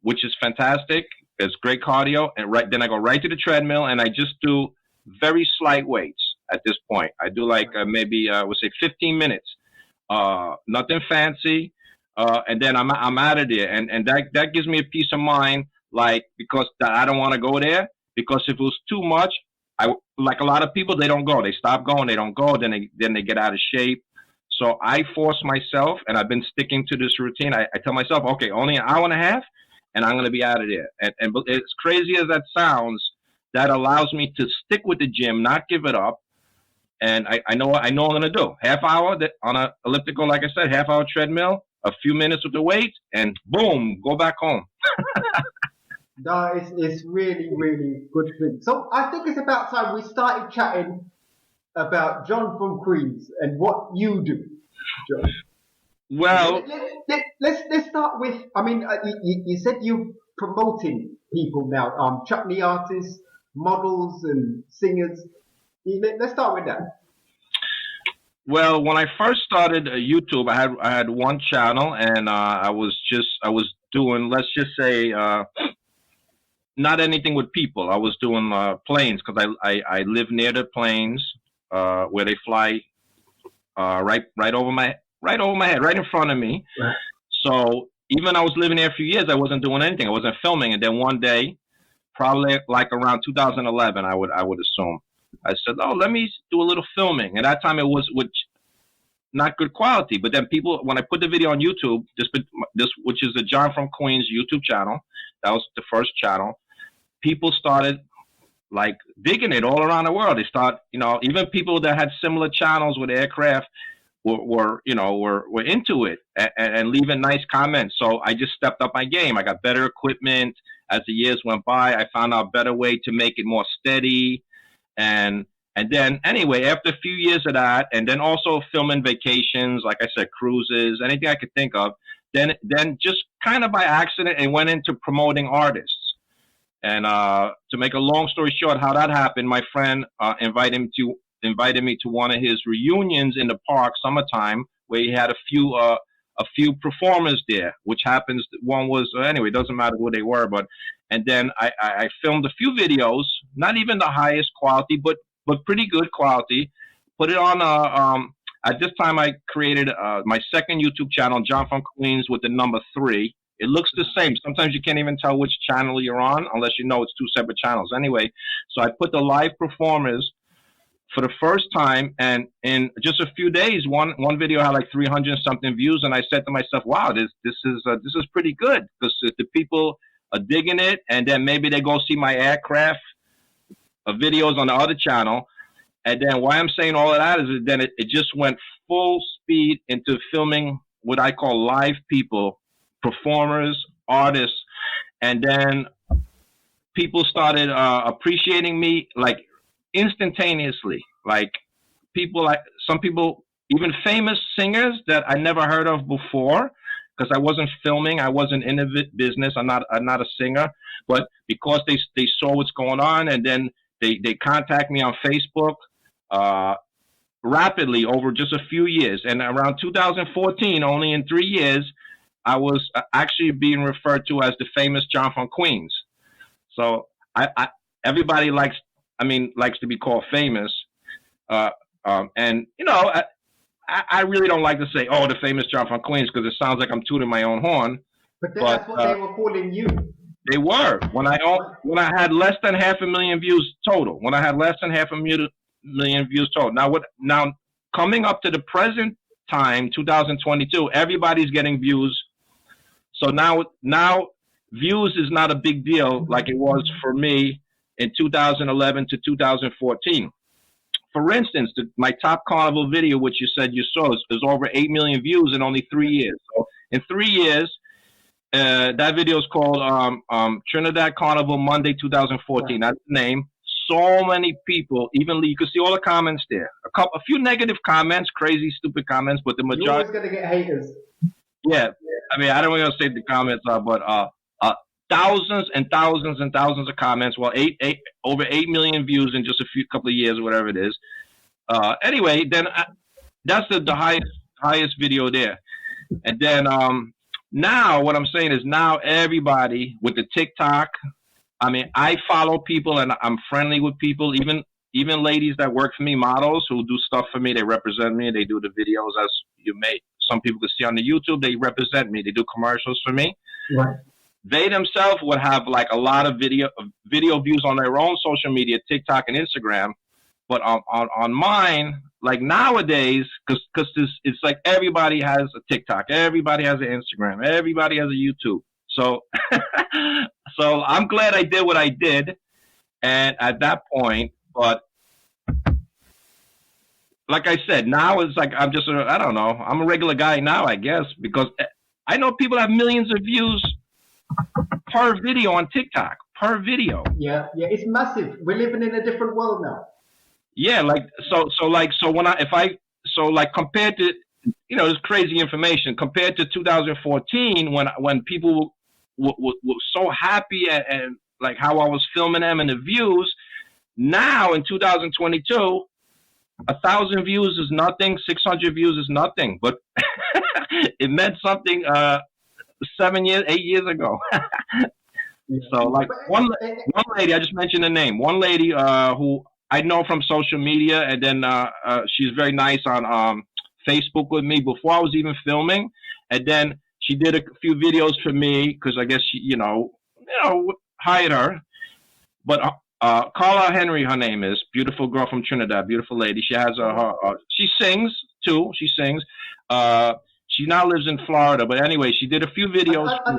which is fantastic. It's great cardio, and then I go right to the treadmill, and I just do very slight weights at this point. I do like maybe we'll say 15 minutes, nothing fancy, and then I'm out of there, and that gives me a peace of mind, like because I don't want to go there, because if it was too much, like a lot of people, they don't go, they stop going, they don't go, then they get out of shape. So I force myself, and I've been sticking to this routine. I tell myself, okay, only an hour and a half. And I'm going to be out of there. And as crazy as that sounds, that allows me to stick with the gym, not give it up. And I know I'm going to do. Half hour on an elliptical, like I said, half hour treadmill, a few minutes with the weights, and boom, go back home. No, it's really, really good thing. So I think it's about time we started chatting about Jon from Queens and what you do, Jon. Well, let's start with. I mean, you said you're promoting people now, chutney artists, models, and singers. Let's start with that. Well, when I first started YouTube, I had one channel, and I was doing, let's just say, not anything with people. I was doing planes, because I live near the planes where they fly right over my head, right in front of me. Right. So even I was living there a few years, I wasn't doing anything. I wasn't filming. And then one day, probably like around 2011, I would assume, I said, "Oh, let me do a little filming." And at that time, it was not good quality. But then people, when I put the video on YouTube, this which is the Jon From Queens YouTube channel, that was the first channel. People started like digging it all around the world. They start, you know, even people that had similar channels with aircraft were into it and leaving nice comments. So I just stepped up my game. I got better equipment as the years went by. I found out a better way to make it more steady. And then anyway, after a few years of that, and then also filming vacations, like I said, cruises, anything I could think of, then just kind of by accident, it went into promoting artists. And to make a long story short, how that happened, my friend invited me to one of his reunions in the park, summertime, where he had a few performers there, which happens. One was anyway, it doesn't matter who they were, and then I filmed a few videos, not even the highest quality, but pretty good quality. Put it on. At this time, I created my second YouTube channel, Jon From Queens, with the number 3. It looks the same. Sometimes you can't even tell which channel you're on unless you know it's two separate channels. Anyway, so I put the live performers for the first time, and in just a few days, one video had like 300 something views, and I said to myself, "Wow, this is pretty good because the people are digging it." And then maybe they go see my aircraft videos on the other channel. And then why I'm saying all of that is then it just went full speed into filming what I call live people, performers, artists, and then people started appreciating me like instantaneously. Like some people, even famous singers that I never heard of before, because I wasn't filming, I wasn't in the business. I'm not a singer, but because they saw what's going on, and then they contact me on Facebook rapidly over just a few years. And around 2014, only in 3 years, I was actually being referred to as the famous Jon From Queens. So everybody likes to be called famous. And you know, I really don't like to say, "Oh, the famous Jon From Queens," because it sounds like I'm tooting my own horn. But that's what they were calling you. They were when I had less than 500,000 views total. When I had less than 500,000 views total. Now coming up to the present time, 2022, everybody's getting views. So now views is not a big deal like it was for me in 2011 to 2014. For instance, my top carnival video, which you said you saw, is over 8 million views in only 3 years. So in 3 years, that video is called Trinidad Carnival Monday 2014. That's the name. So many people, you can see all the comments there. A few negative comments, crazy, stupid comments, but the majority. You're always going to get haters. Yeah. I mean, I don't want to say the comments are, but thousands and thousands and thousands of comments. Well, over 8 million views in just a couple of years, whatever it is. Anyway, then that's the highest video there. And then now what I'm saying is now everybody with the TikTok. I mean, I follow people and I'm friendly with people, even ladies that work for me, models who do stuff for me. They represent me. They do the videos, as some people can see on the YouTube. They represent me. They do commercials for me. Right. They themselves would have like a lot of video views on their own social media, TikTok and Instagram. But on mine, like nowadays, because it's like everybody has a TikTok, everybody has an Instagram, everybody has a YouTube. So so I'm glad I did what I did, and at that point, but like I said, now it's like I'm just I don't know, I'm a regular guy now, I guess, because I know people have millions of views per video on TikTok, per video. Yeah, it's massive. We're living in a different world now. Yeah, compared to, you know, this crazy information compared to 2014 when people were so happy and like how I was filming them and the views. Now in 2022, 1,000 views is nothing, 600 views is nothing, but it meant something 8 years ago. So like one lady, I just mentioned the name. One lady who I know from social media, and then she's very nice on Facebook with me before I was even filming, and then she did a few videos for me because I guess she, you know, hired her. But Carla Henry, her name is, beautiful girl from Trinidad, beautiful lady. She has she sings too. She sings. She now lives in Florida, but anyway, she did a few videos. I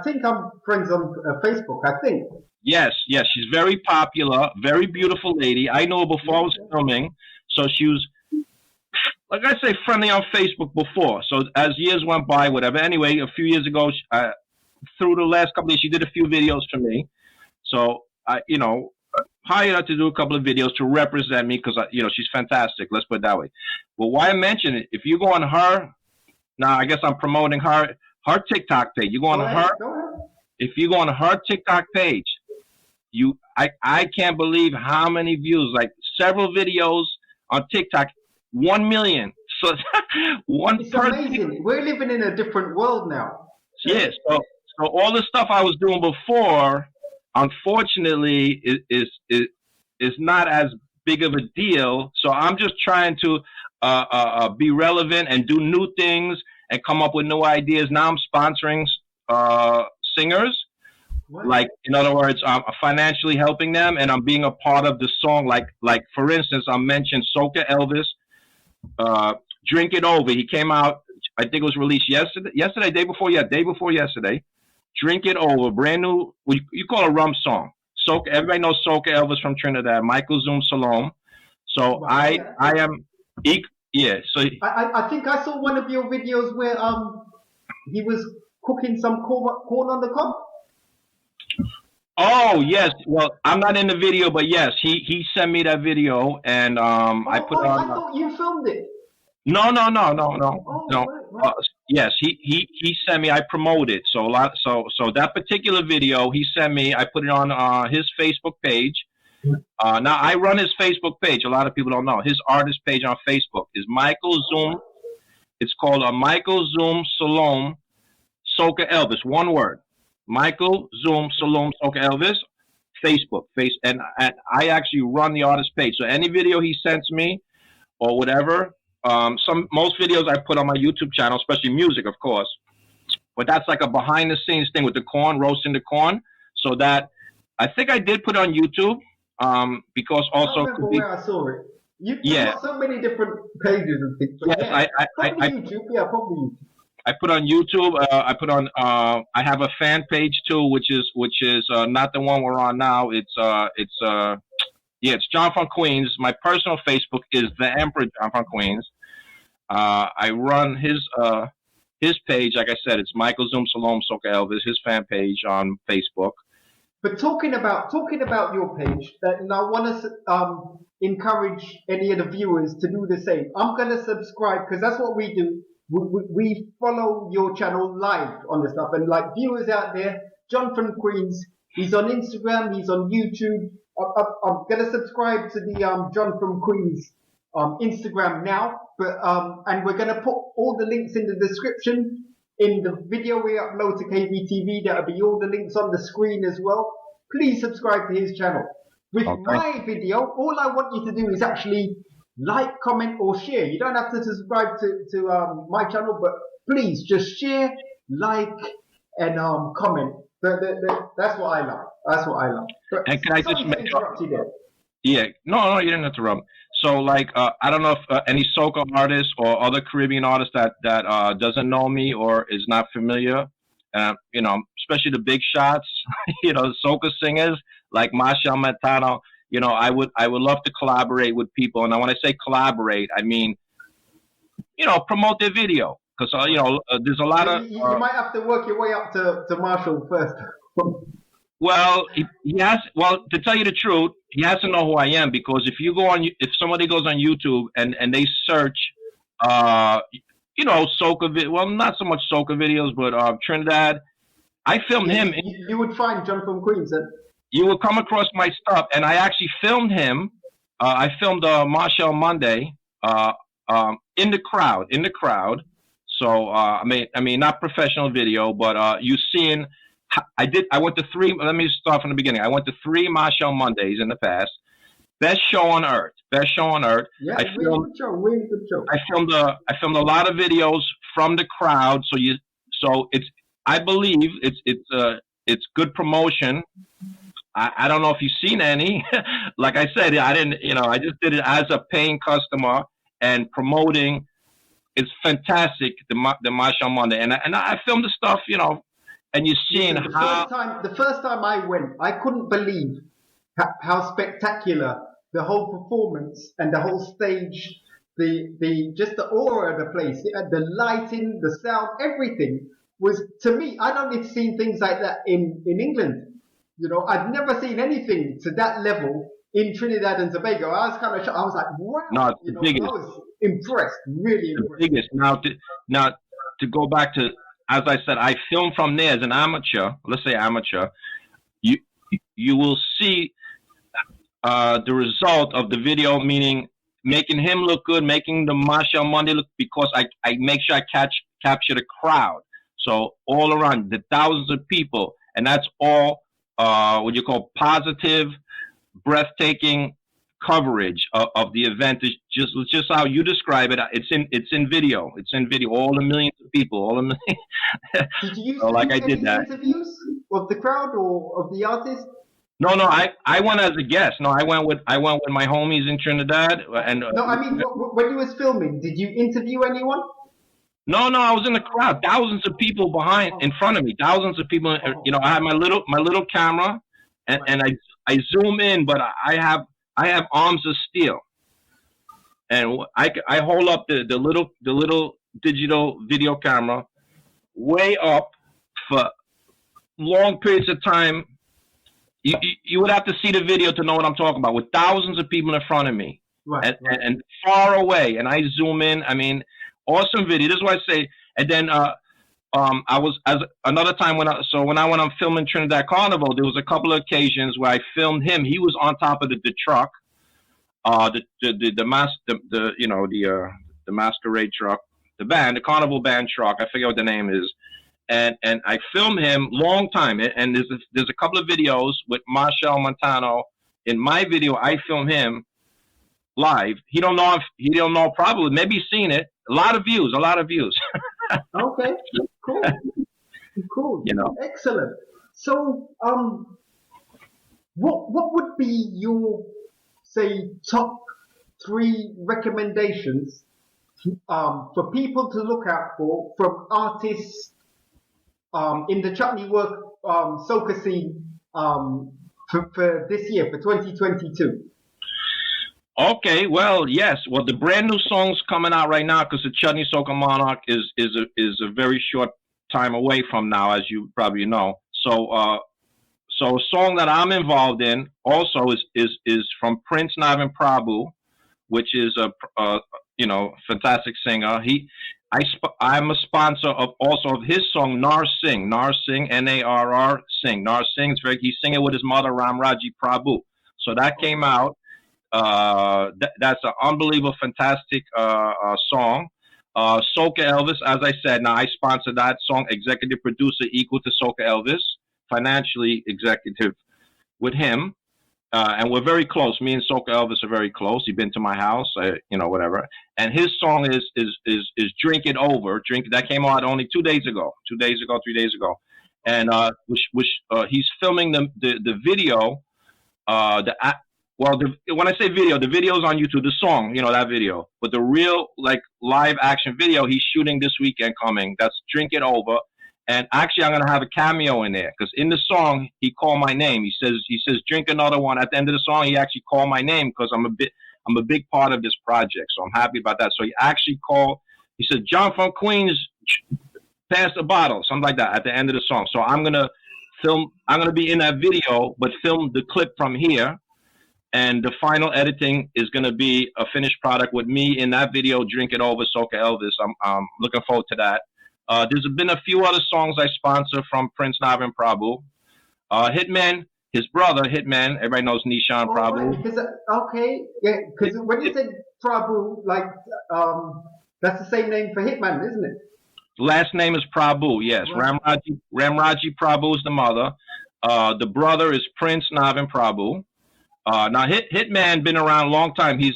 think I'm friends on Facebook. I think. Yes, she's very popular, very beautiful lady. I know her before I was filming, so she was, like I say, friendly on Facebook before. So as years went by, whatever. Anyway, a few years ago, through the last couple of years, she did a few videos for me. So I, hired her to do a couple of videos to represent me because, she's fantastic. Let's put it that way. But why I mention it, if you go on her, now I guess I'm promoting her TikTok page. You go on if you go on her TikTok page, I can't believe how many views, like several videos on TikTok, 1 million. So it's amazing. We're living in a different world now. Yes. So all the stuff I was doing before, unfortunately, is not as big of a deal. So I'm just trying to be relevant and do new things and come up with new ideas. Now I'm sponsoring singers. What? Like, in other words, I'm financially helping them, and I'm being a part of the song. Like for instance, I mentioned Soca Elvis, Drink It Over. He came out, I think it was released day before yesterday. Drink It Over, brand new, you call a rum song. Soca, everybody knows Soca Elvis from Trinidad, Michael Zoom Salome. So Wow. I am, yeah. So I think I saw one of your videos where he was cooking some corn on the cob. oh yes, well I'm not in the video, but yes, he sent me that video, and I put it on. I thought you filmed it. No. Right. Yes, he sent me. I promoted so so that particular video he sent me. I put it on his Facebook page. Now I run his Facebook page. A lot of people don't know his artist page on Facebook is Michael Zoom. It's called Michael Zoom Salome Soca Elvis. One word. Michael Zoom Salome Soca Elvis. Facebook. And I actually run the artist page. So any video he sends me or whatever. Most videos I put on my YouTube channel, especially music, of course. But that's like a behind the scenes thing with the corn, roasting the corn. So that I think I did put it on YouTube. Because also I remember where I saw it. You've got so many different pages and things. Yes, probably YouTube. I put on YouTube. I have a fan page too, which is not the one we're on now. It's Jon From Queens. My personal Facebook is the Emperor Jon From Queens. I run his page. Like I said, it's Michael Zoom Salome Soca Elvis. His fan page on Facebook. But talking about your page, and I want to encourage any of the viewers to do the same. I'm gonna subscribe because that's what we do. We follow your channel live on the stuff, and like viewers out there, Jon From Queens. He's on Instagram. He's on YouTube. I'm gonna subscribe to the Jon From Queens Instagram now, but and we're gonna put all the links in the description. In the video we upload to KBTV, there'll be all the links on the screen as well. Please subscribe to his channel. With my video, all I want you to do is actually like, comment, or share. You don't have to subscribe to my channel, but please just share, like, and comment. That's what I like. That's what I like. But and can I just make sure? Yeah, no, you didn't interrupt. So, like, I don't know if any soca artists or other Caribbean artists that doesn't know me or is not familiar, especially the big shots, soca singers like Machel Monday. I would love to collaborate with people, and when I say collaborate, I mean, promote their video because there's a lot of. You might have to work your way up to Machel first. Well, he has. Well, to tell you the truth, he has to know who I am because if somebody goes on YouTube and they search, soca, well, not so much soca videos, but Trinidad, I filmed him. You would find Jon From Queens. You will come across my stuff, and I actually filmed him. I filmed Machel Monday in the crowd. So I mean, not professional video, but you seeing. I went to 3. Let me start from the beginning. I went to 3 Machel Mondays in the past. Best show on earth. Yeah, really good show. I filmed a lot of videos from the crowd. So I believe it's good promotion. I don't know if you've seen any. Like I said, I didn't. I just did it as a paying customer and promoting. It's fantastic. The Machel Monday, and I filmed the stuff. And you're seeing the first time I went, I couldn't believe how spectacular the whole performance and the whole stage, just the aura of the place, the lighting, the sound, everything was, to me, I'd only seen things like that in England. I'd never seen anything to that level in Trinidad and Tobago. I was kind of shocked. I was like, wow. No, it's the biggest. I was impressed, really impressed. The biggest. Now to go back to, as I said, I filmed from there as an amateur. Let's say amateur. You will see the result of the video, meaning making him look good, making the Machel Monday look, because I make sure I capture the crowd. So all around the thousands of people, and that's all what you call positive, breathtaking coverage of the event is just how you describe it. It's in video. It's in video. All the millions of people, all the millions. Did you used So, to like do I any did that. interviews of the crowd or of the artist? No, I went as a guest. No, I went with my homies in Trinidad, and No, I mean when you was filming, did you interview anyone? no, I was in the crowd. Thousands of people in front of me. Thousands of people. You know, I had my little camera, and I zoom in, but I have arms of steel, and I hold up the little digital video camera way up for long periods of time. You would have to see the video to know what I'm talking about, with thousands of people in front of me, Right. and far away, and I zoom in. I mean, awesome video. This is what I say. And then I was another time when I went on filming Trinidad Carnival, there was a couple of occasions where I filmed him. He was on top of the truck, the masquerade truck, the carnival band truck. I forget what the name is. And I filmed him long time. And there's a couple of videos with Machel Monday. In my video, I filmed him live. He don't know probably. Maybe he's seen it. A lot of views. Okay, cool. You know, excellent. So, what would be your, say, top 3 recommendations for people to look out for from artists in the Chutney soca scene for this year, for 2022? Okay, well, yes. Well, the brand new song's coming out right now because the Chutney Soca Monarch is a very short time away from now, as you probably know. So a song that I'm involved in also is from Prince Navin Prabhoo, which is a fantastic singer. I'm a sponsor of his song Nar Sing, Narr Sing. Nar Sing, he's singing with his mother Ramraji Prabhoo. So that came out. That's an unbelievable, fantastic song. Soca Elvis, as I said, now I sponsor that song, executive producer equal to Soca Elvis, financially executive with him. And we're very close. Me and Soca Elvis are very close. He's been to my house, whatever. And his song is Drink It Over. That came out only 3 days ago. And he's filming the video. When I say video, the video's on YouTube. The song, that video. But the real live action video he's shooting this weekend coming. That's Drink It Over. And actually, I'm gonna have a cameo in there because in the song he called my name. He says drink another one. At the end of the song, he actually called my name because I'm a big part of this project. So I'm happy about that. So he actually called. He said Jon From Queens, pass the bottle, something like that. At the end of the song. So I'm gonna be in that video, but film the clip from here. And the final editing is going to be a finished product with me in that video, Drink It Over, Soca Elvis. I'm looking forward to that. There's been a few other songs I sponsor from Prince Navin Prabhoo. Hitman, his brother, Hitman. Everybody knows Nishan Prabhoo. Right. Okay, yeah, because when you said Prabhoo, that's the same name for Hitman, isn't it? Last name is Prabhoo, yes. Right. Ramraji Prabhoo is the mother. The brother is Prince Navin Prabhoo. Now Hitman been around a long time. His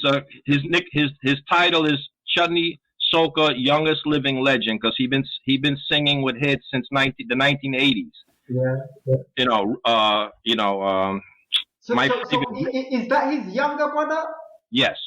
title is Chutney Soca Youngest Living Legend because he been singing with hits since the 1980s. Yeah. So is that his younger brother? Yes.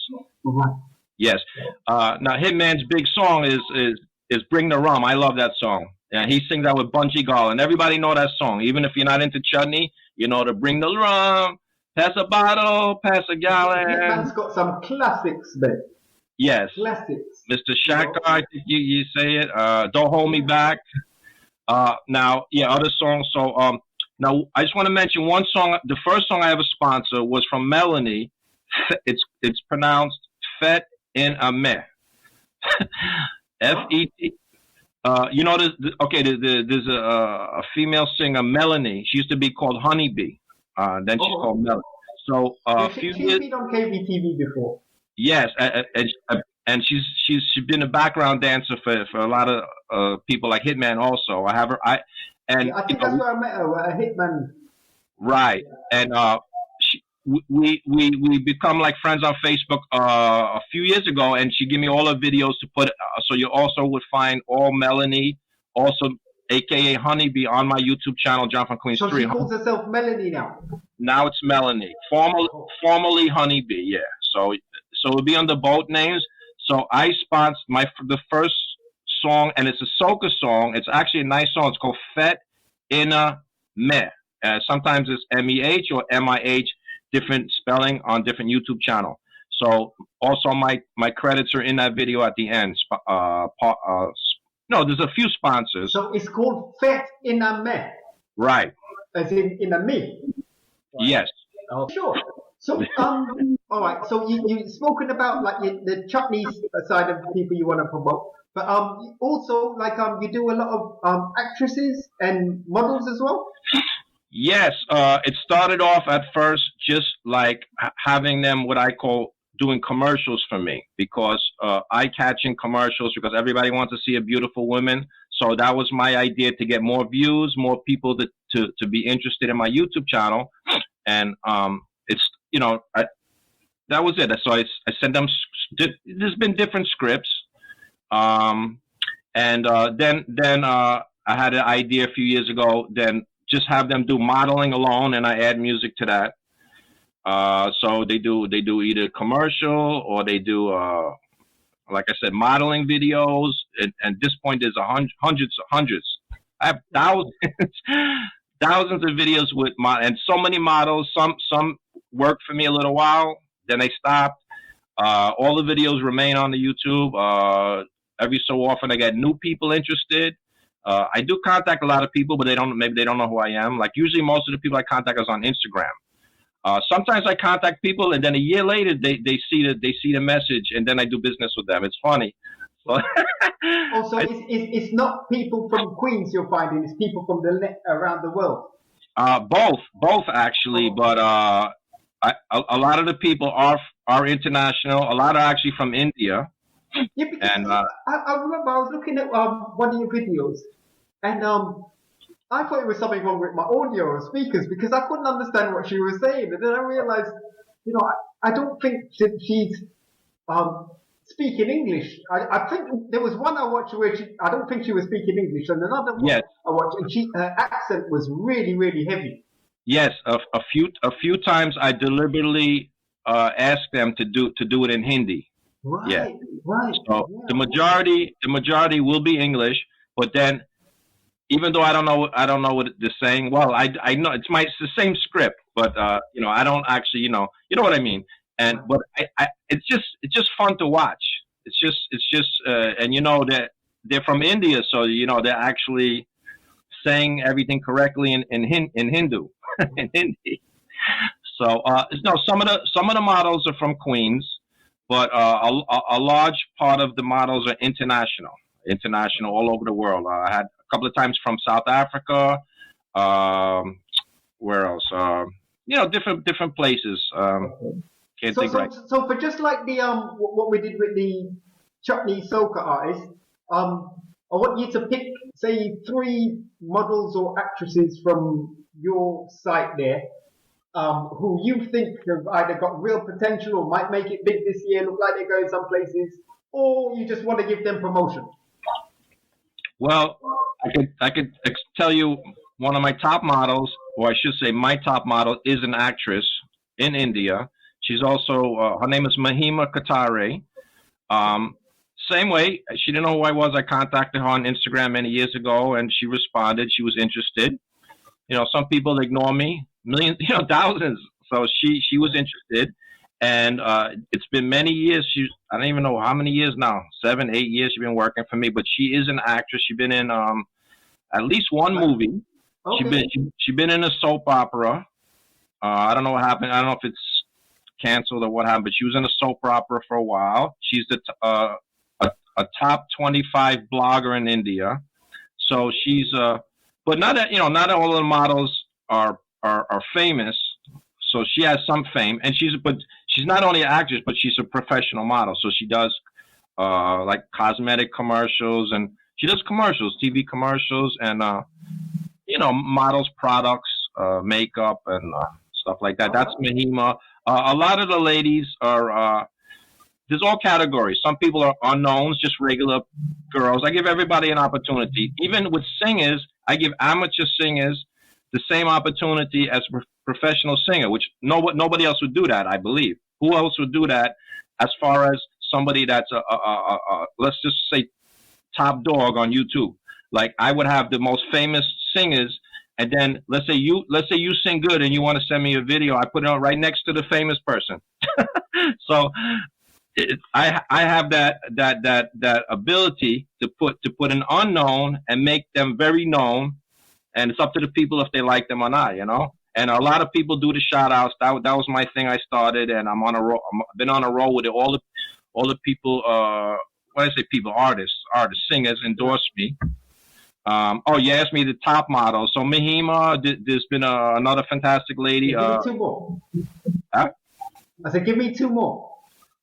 Right. Yes. Now Hitman's big song is Bring the Rum. I love that song. And he sings that with Bungie Garland. Everybody know that song. Even if you're not into chutney, to Bring the Rum. Pass a bottle, pass a gallon. Hitman's got some classics there. Yes. Classics. Mr. Shaka, I think you say it. Don't Hold Me Back. Now, other songs. So, now I just want to mention one song. The first song I ever sponsored was from Melanie. It's pronounced Fet in a Meh. F-E-T. There's a female singer, Melanie. She used to be called Honeybee. Then she's called Melanie. So she's been on KBTV before. Yes, and she's been a background dancer for a lot of people like Hitman. Also, I have her. I think that's where I met her. Hitman. Right, and we become like friends on Facebook a few years ago, and she gave me all the videos to put. So you also would find all Melanie, also AKA Honeybee, on my YouTube channel, Jon From Queens 3. So she calls herself Melanie now. Now it's Melanie, formerly Honeybee. Yeah. So it'll be under both names. So I sponsored the first song, and it's a soca song. It's actually a nice song. It's called Fet Ina Meh. Sometimes it's MEH or MIH, different spelling on different YouTube channel. So also my credits are in that video at the end. No, there's a few sponsors. So it's called Fet Ina Meh. Right. As in a me. Right. Yes. Oh, sure. So all right. So you've spoken about like the chutney side of people you want to promote, but also like you do a lot of actresses and models as well. Yes. It started off at first just like having them what I call doing commercials for me, because eye-catching commercials, because everybody wants to see a beautiful woman. So that was my idea, to get more views, more people to be interested in my YouTube channel. And it's, you know, that was it. So I sent them, there's been different scripts. Then I had an idea a few years ago, then just have them do modeling alone, and I add music to that. So they do either commercial, or they do, like I said, modeling videos. And at this point, there's hundreds. I have thousands of videos with and so many models. Some worked for me a little while, then they stopped. All the videos remain on the YouTube. Every so often, I get new people interested. I do contact a lot of people, but maybe they don't know who I am. Like usually, most of the people I contact is on Instagram. Sometimes I contact people, and then a year later they see the message, and then I do business with them. It's funny. Also, it's not people from Queens you're finding; it's people from around the world. Both actually, but a lot of the people are international. A lot are actually from India. Yeah, because I remember I was looking at one of your videos, and I thought it was something wrong with my audio or speakers, because I couldn't understand what she was saying. And then I realized, you know, I don't think that she's speaking English. I think there was one I watched where I don't think she was speaking English, and another one I watched, and her accent was really, really heavy. Yes, a few times I deliberately asked them to do it in Hindi. Right, yeah. Right. So yeah. The majority will be English, but then, even though I don't know what they're saying. Well, I know it's the same script, but you know, I don't actually, you know what I mean. And but it's just fun to watch. It's just and you know that they're from India, so you know they're actually saying everything correctly in Hindu in Hindi. So no, some of the models are from Queens, but a large part of the models are international all over the world. I had a couple of times from South Africa. Where else? You know, different places. Can't think right. So for just like the what we did with the Chutney Soca artist, I want you to pick, say, 3 models or actresses from your site there, who you think have either got real potential or might make it big this year, look like they're going some places, or you just want to give them promotion. Well, I could tell you one of my top models, or I should say my top model, is an actress in India. She's also, her name is Mahima Katare. Same way, she didn't know who I was. I contacted her on Instagram many years ago, and she responded. She was interested. You know, some people ignore me, millions, you know, thousands. So she was interested. And it's been many years. I don't even know how many years now. 7, 8 years she's been working for me. But she is an actress. She's been in at least one movie. Okay. She's been in a soap opera. I don't know what happened. I don't know if it's canceled or what happened. But she was in a soap opera for a while. She's a top 25 blogger in India. So she's but not all of the models are famous. So she has some fame, and she's not only an actress, but she's a professional model. So she does like cosmetic commercials, and she does commercials, TV commercials, and you know, models products, makeup, and stuff like that. That's Mahima. A lot of the ladies are. There's all categories. Some people are unknowns, just regular girls. I give everybody an opportunity. Even with singers, I give amateur singers the same opportunity as a professional singer, which nobody else would do that, I believe. Who else would do that as far as somebody that's let's just say top dog on YouTube? Like I would have the most famous singers, and then let's say you sing good and you want to send me a video, I put it on right next to the famous person. So I have that ability to put an unknown and make them very known, and it's up to the people if they like them or not, you know. And a lot of people do the shout outs. That was my thing I started, and I'm on a roll. I've been on a roll with it. All the people, what I say, people, artists, singers endorse me. You asked me the top model. So Mahima, there's been another fantastic lady. Give me two more. Huh? I said, give me two more.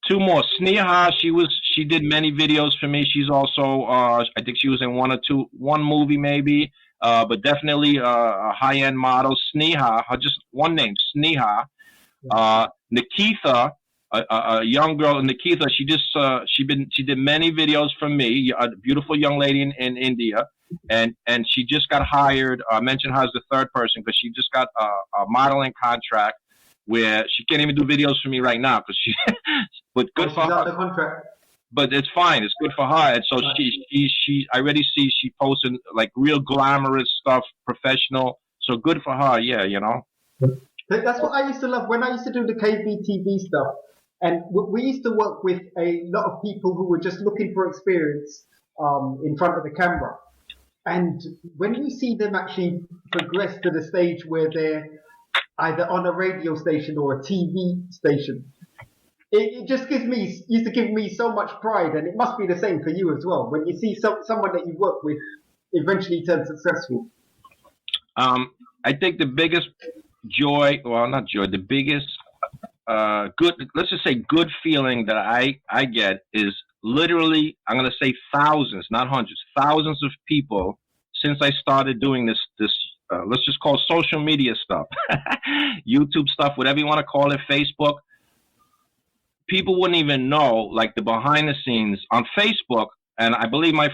Two more. Sneha, she did many videos for me. She's also, I think she was in one movie maybe, but definitely a high-end model. Sneha, her just one name, Sneha. Nikitha, a young girl, Nikitha, she did many videos for me. A beautiful young lady in India, and she just got hired. I mentioned her as the third person because she just got a modeling contract where she can't even do videos for me right now because but good for her. The contract. But it's fine. It's good for her. And so she I already see she posting like real glamorous stuff, professional. So good for her. Yeah, you know. That's what I used to love when I used to do the KBTV stuff. And we used to work with a lot of people who were just looking for experience in front of the camera. And when you see them actually progress to the stage where they're either on a radio station or a TV station, it just used to give me so much pride, and it must be the same for you as well. When you see someone that you work with eventually turn successful. I think the biggest joy, well, not joy, the biggest let's just say good feeling that I get is literally, I'm going to say thousands, not hundreds, thousands of people since I started doing this let's just call social media stuff, YouTube stuff, whatever you want to call it, Facebook. People wouldn't even know, like the behind the scenes on Facebook. And I believe my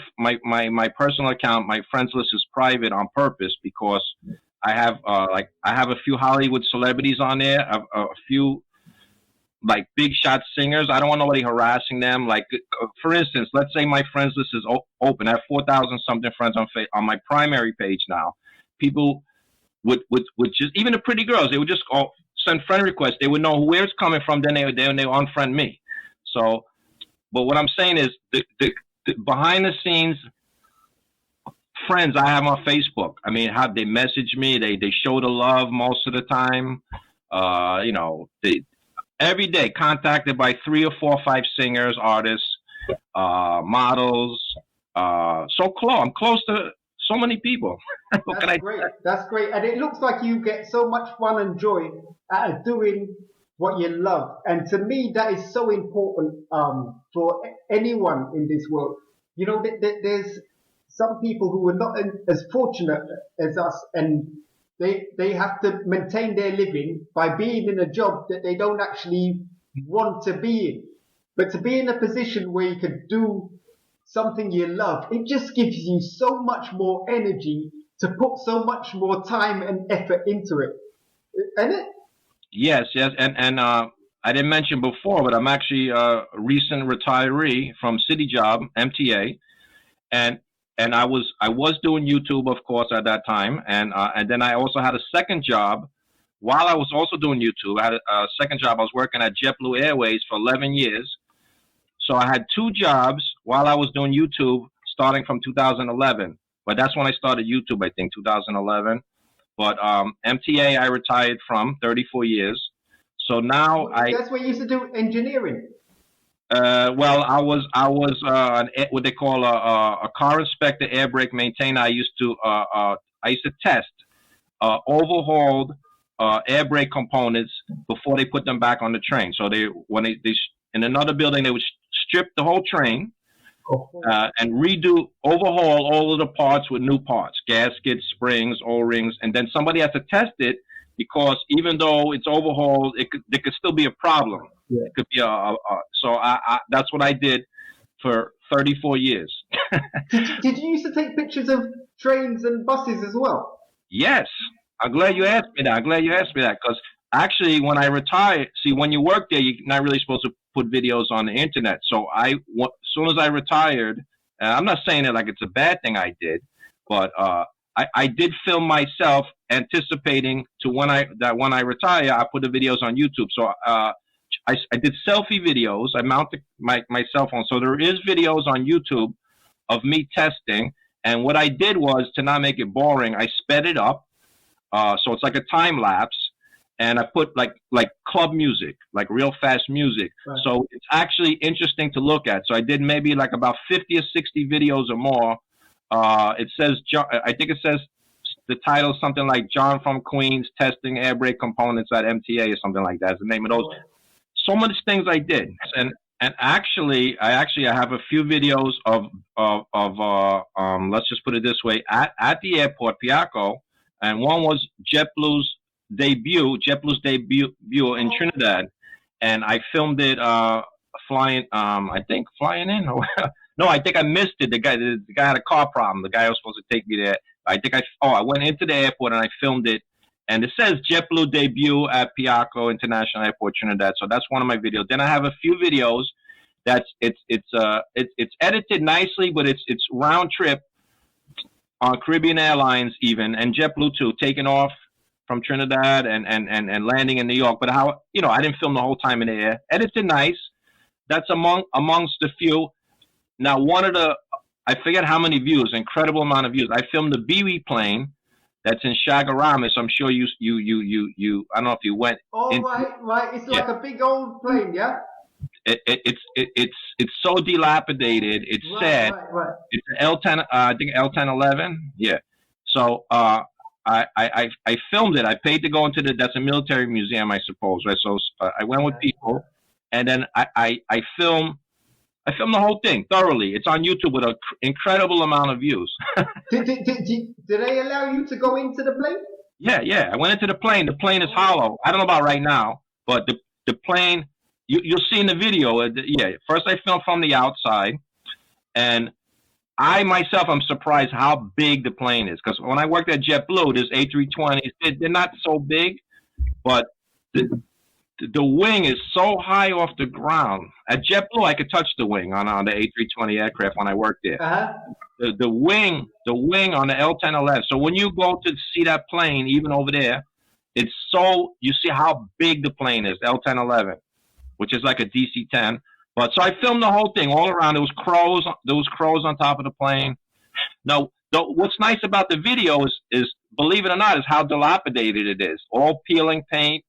personal account, my friends list is private on purpose because I have a few Hollywood celebrities on there, a few like big shot singers. I don't want nobody harassing them. Like for instance, let's say my friends list is open. I have 4,000 something friends on my primary page now. People would just, even the pretty girls, they would just send friend requests. They would know where it's coming from. Then they would unfriend me. So, but what I'm saying is the behind the scenes friends I have on Facebook. I mean, how they message me, they show the love most of the time. You know, every day contacted by 3 or 4 or 5 singers, artists, models. So close. I'm close to so many people. That's great. That's great. And it looks like you get so much fun and joy out of doing what you love. And to me, that is so important for anyone in this world. You know, there's some people who are not as fortunate as us, and they have to maintain their living by being in a job that they don't actually want to be in. But to be in a position where you can do something you love, it just gives you so much more energy to put so much more time and effort into it. Isn't it? Yes. And I didn't mention before, but I'm actually a recent retiree from City Job, MTA. And I was doing YouTube, of course, at that time. And then I also had a second job while I was also doing YouTube. I had a second job. I was working at JetBlue Airways for 11 years. So I had 2 jobs while I was doing YouTube starting from 2011. But that's when I started YouTube, I think, 2011. But MTA I retired from 34 years. So now That's what you used to do, engineering. Well, I was what they call a car inspector, air brake maintainer. I used to test overhauled air brake components before they put them back on the train. So when they in another building, they would strip the whole train and overhaul all of the parts with new parts, gaskets, springs, O-rings, and then somebody has to test it because even though it's overhauled, there could still be a problem. Yeah. It could be so that's what I did for 34 years. Did you used to take pictures of trains and buses as well? Yes. I'm glad you asked me that. Because actually, when I retired, see, when you work there, you're not really supposed to put videos on the internet. So as soon as I retired, I'm not saying it like it's a bad thing I did, but I did film myself anticipating to when I retire, I put the videos on YouTube. So I did selfie videos. I mounted my cell phone. So there is videos on YouTube of me testing. And what I did was, to not make it boring, I sped it up. So it's like a time lapse. And I put like club music, like real fast music. Right. So it's actually interesting to look at. So I did maybe like about 50 or 60 videos or more. It says, I think it says the title something like Jon From Queens testing air brake components at MTA or something like that. Is the name of those. So much things I did. And actually, I have a few videos of let's just put it this way, at the airport, Piaco, and one was JetBlue's debut in Trinidad, and I filmed it flying in. No, I think I missed it. The guy had a car problem. The guy was supposed to take me there. I went into the airport and I filmed it, and it says JetBlue debut at Piaco International Airport, Trinidad. So that's one of my videos. Then I have a few videos it's edited nicely, but it's round trip on Caribbean Airlines even, and JetBlue too, taking off from Trinidad and landing in New York. But I didn't film the whole time in the air. Edited nice. That's amongst the few. Now, I forget how many views, incredible amount of views. I filmed the Biwi plane that's in Shagaramas. I'm sure you I don't know if you went. Oh, right. It's like a big old plane, yeah? It's so dilapidated. It's sad. Right. It's an L10, I think L1011. Yeah. So, I filmed it. I paid to go into that's a military museum, I suppose, right? So I went with people, and then I filmed the whole thing thoroughly. It's on YouTube with an incredible amount of views. Did they allow you to go into the plane? Yeah. I went into the plane. The plane is hollow. I don't know about right now, but the plane, you'll see in the video. First I filmed from the outside, and I myself am surprised how big the plane is, because when I worked at JetBlue, there's A320s. They're not so big, but the wing is so high off the ground. At JetBlue, I could touch the wing on the A320 aircraft when I worked there. Uh-huh. The wing on the L1011. So when you go to see that plane, even over there, you see how big the plane is, L1011, which is like a DC-10. But so I filmed the whole thing all around. There was crows on top of the plane. Now, what's nice about the video is, believe it or not, is how dilapidated it is. All peeling paint.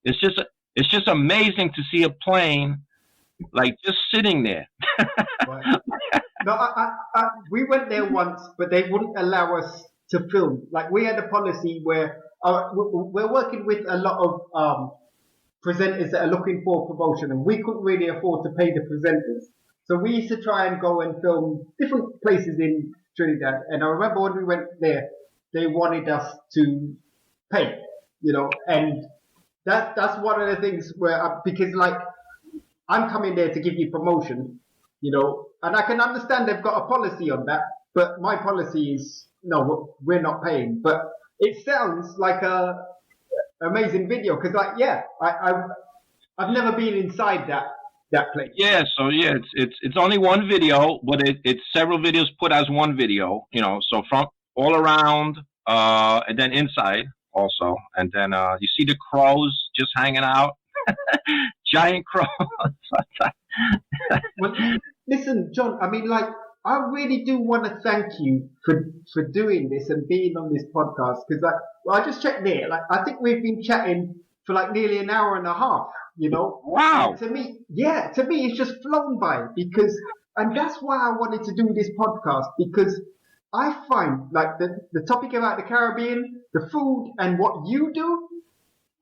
It's just amazing to see a plane like just sitting there. Right. No, we went there once, but they wouldn't allow us to film. Like, we had a policy where we're working with a lot of presenters that are looking for promotion, and we couldn't really afford to pay the presenters. So we used to try and go and film different places in Trinidad. And I remember when we went there, they wanted us to pay, and that's one of the things where, because like, I'm coming there to give you promotion, and I can understand they've got a policy on that, but my policy is, no, we're not paying. But it sounds like a amazing video, because I've never been inside that place. Yeah, so it's only one video, but it's several videos put as one video, so from all around, and then inside also, and then you see the crows just hanging out. Giant crows. Well, listen, John, I mean, like, I really do want to thank you for doing this and being on this podcast, because I just checked there. Like, I think we've been chatting for like nearly an hour and a half. Wow. And to me, it's just flown by, and that's why I wanted to do this podcast, because I find like the topic about the Caribbean, the food, and what you do,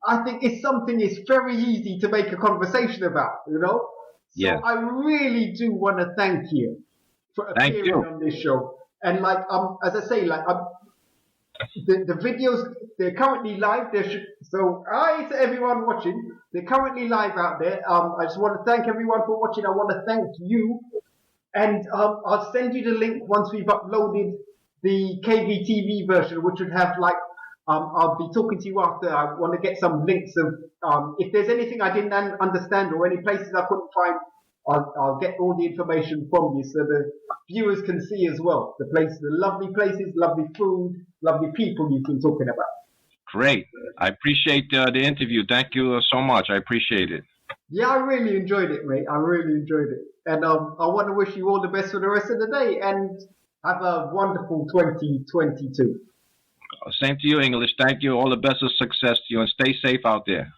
I think it's something it's very easy to make a conversation about. So yeah. I really do want to thank you for appearing on this show. And like, as I say, like, the videos, they're currently live. So hi to everyone watching. They're currently live out there. I just want to thank everyone for watching. I want to thank you. And I'll send you the link once we've uploaded the KVTV version, which would have like, I'll be talking to you after. I want to get some links of, if there's anything I didn't understand or any places I couldn't find, I'll get all the information from you so the viewers can see as well. The lovely places, lovely food, lovely people you've been talking about. Great. I appreciate the interview. Thank you so much. I appreciate it. Yeah, I really enjoyed it, mate. I really enjoyed it. And I want to wish you all the best for the rest of the day and have a wonderful 2022. Same to you, English. Thank you. All the best of success to you and stay safe out there.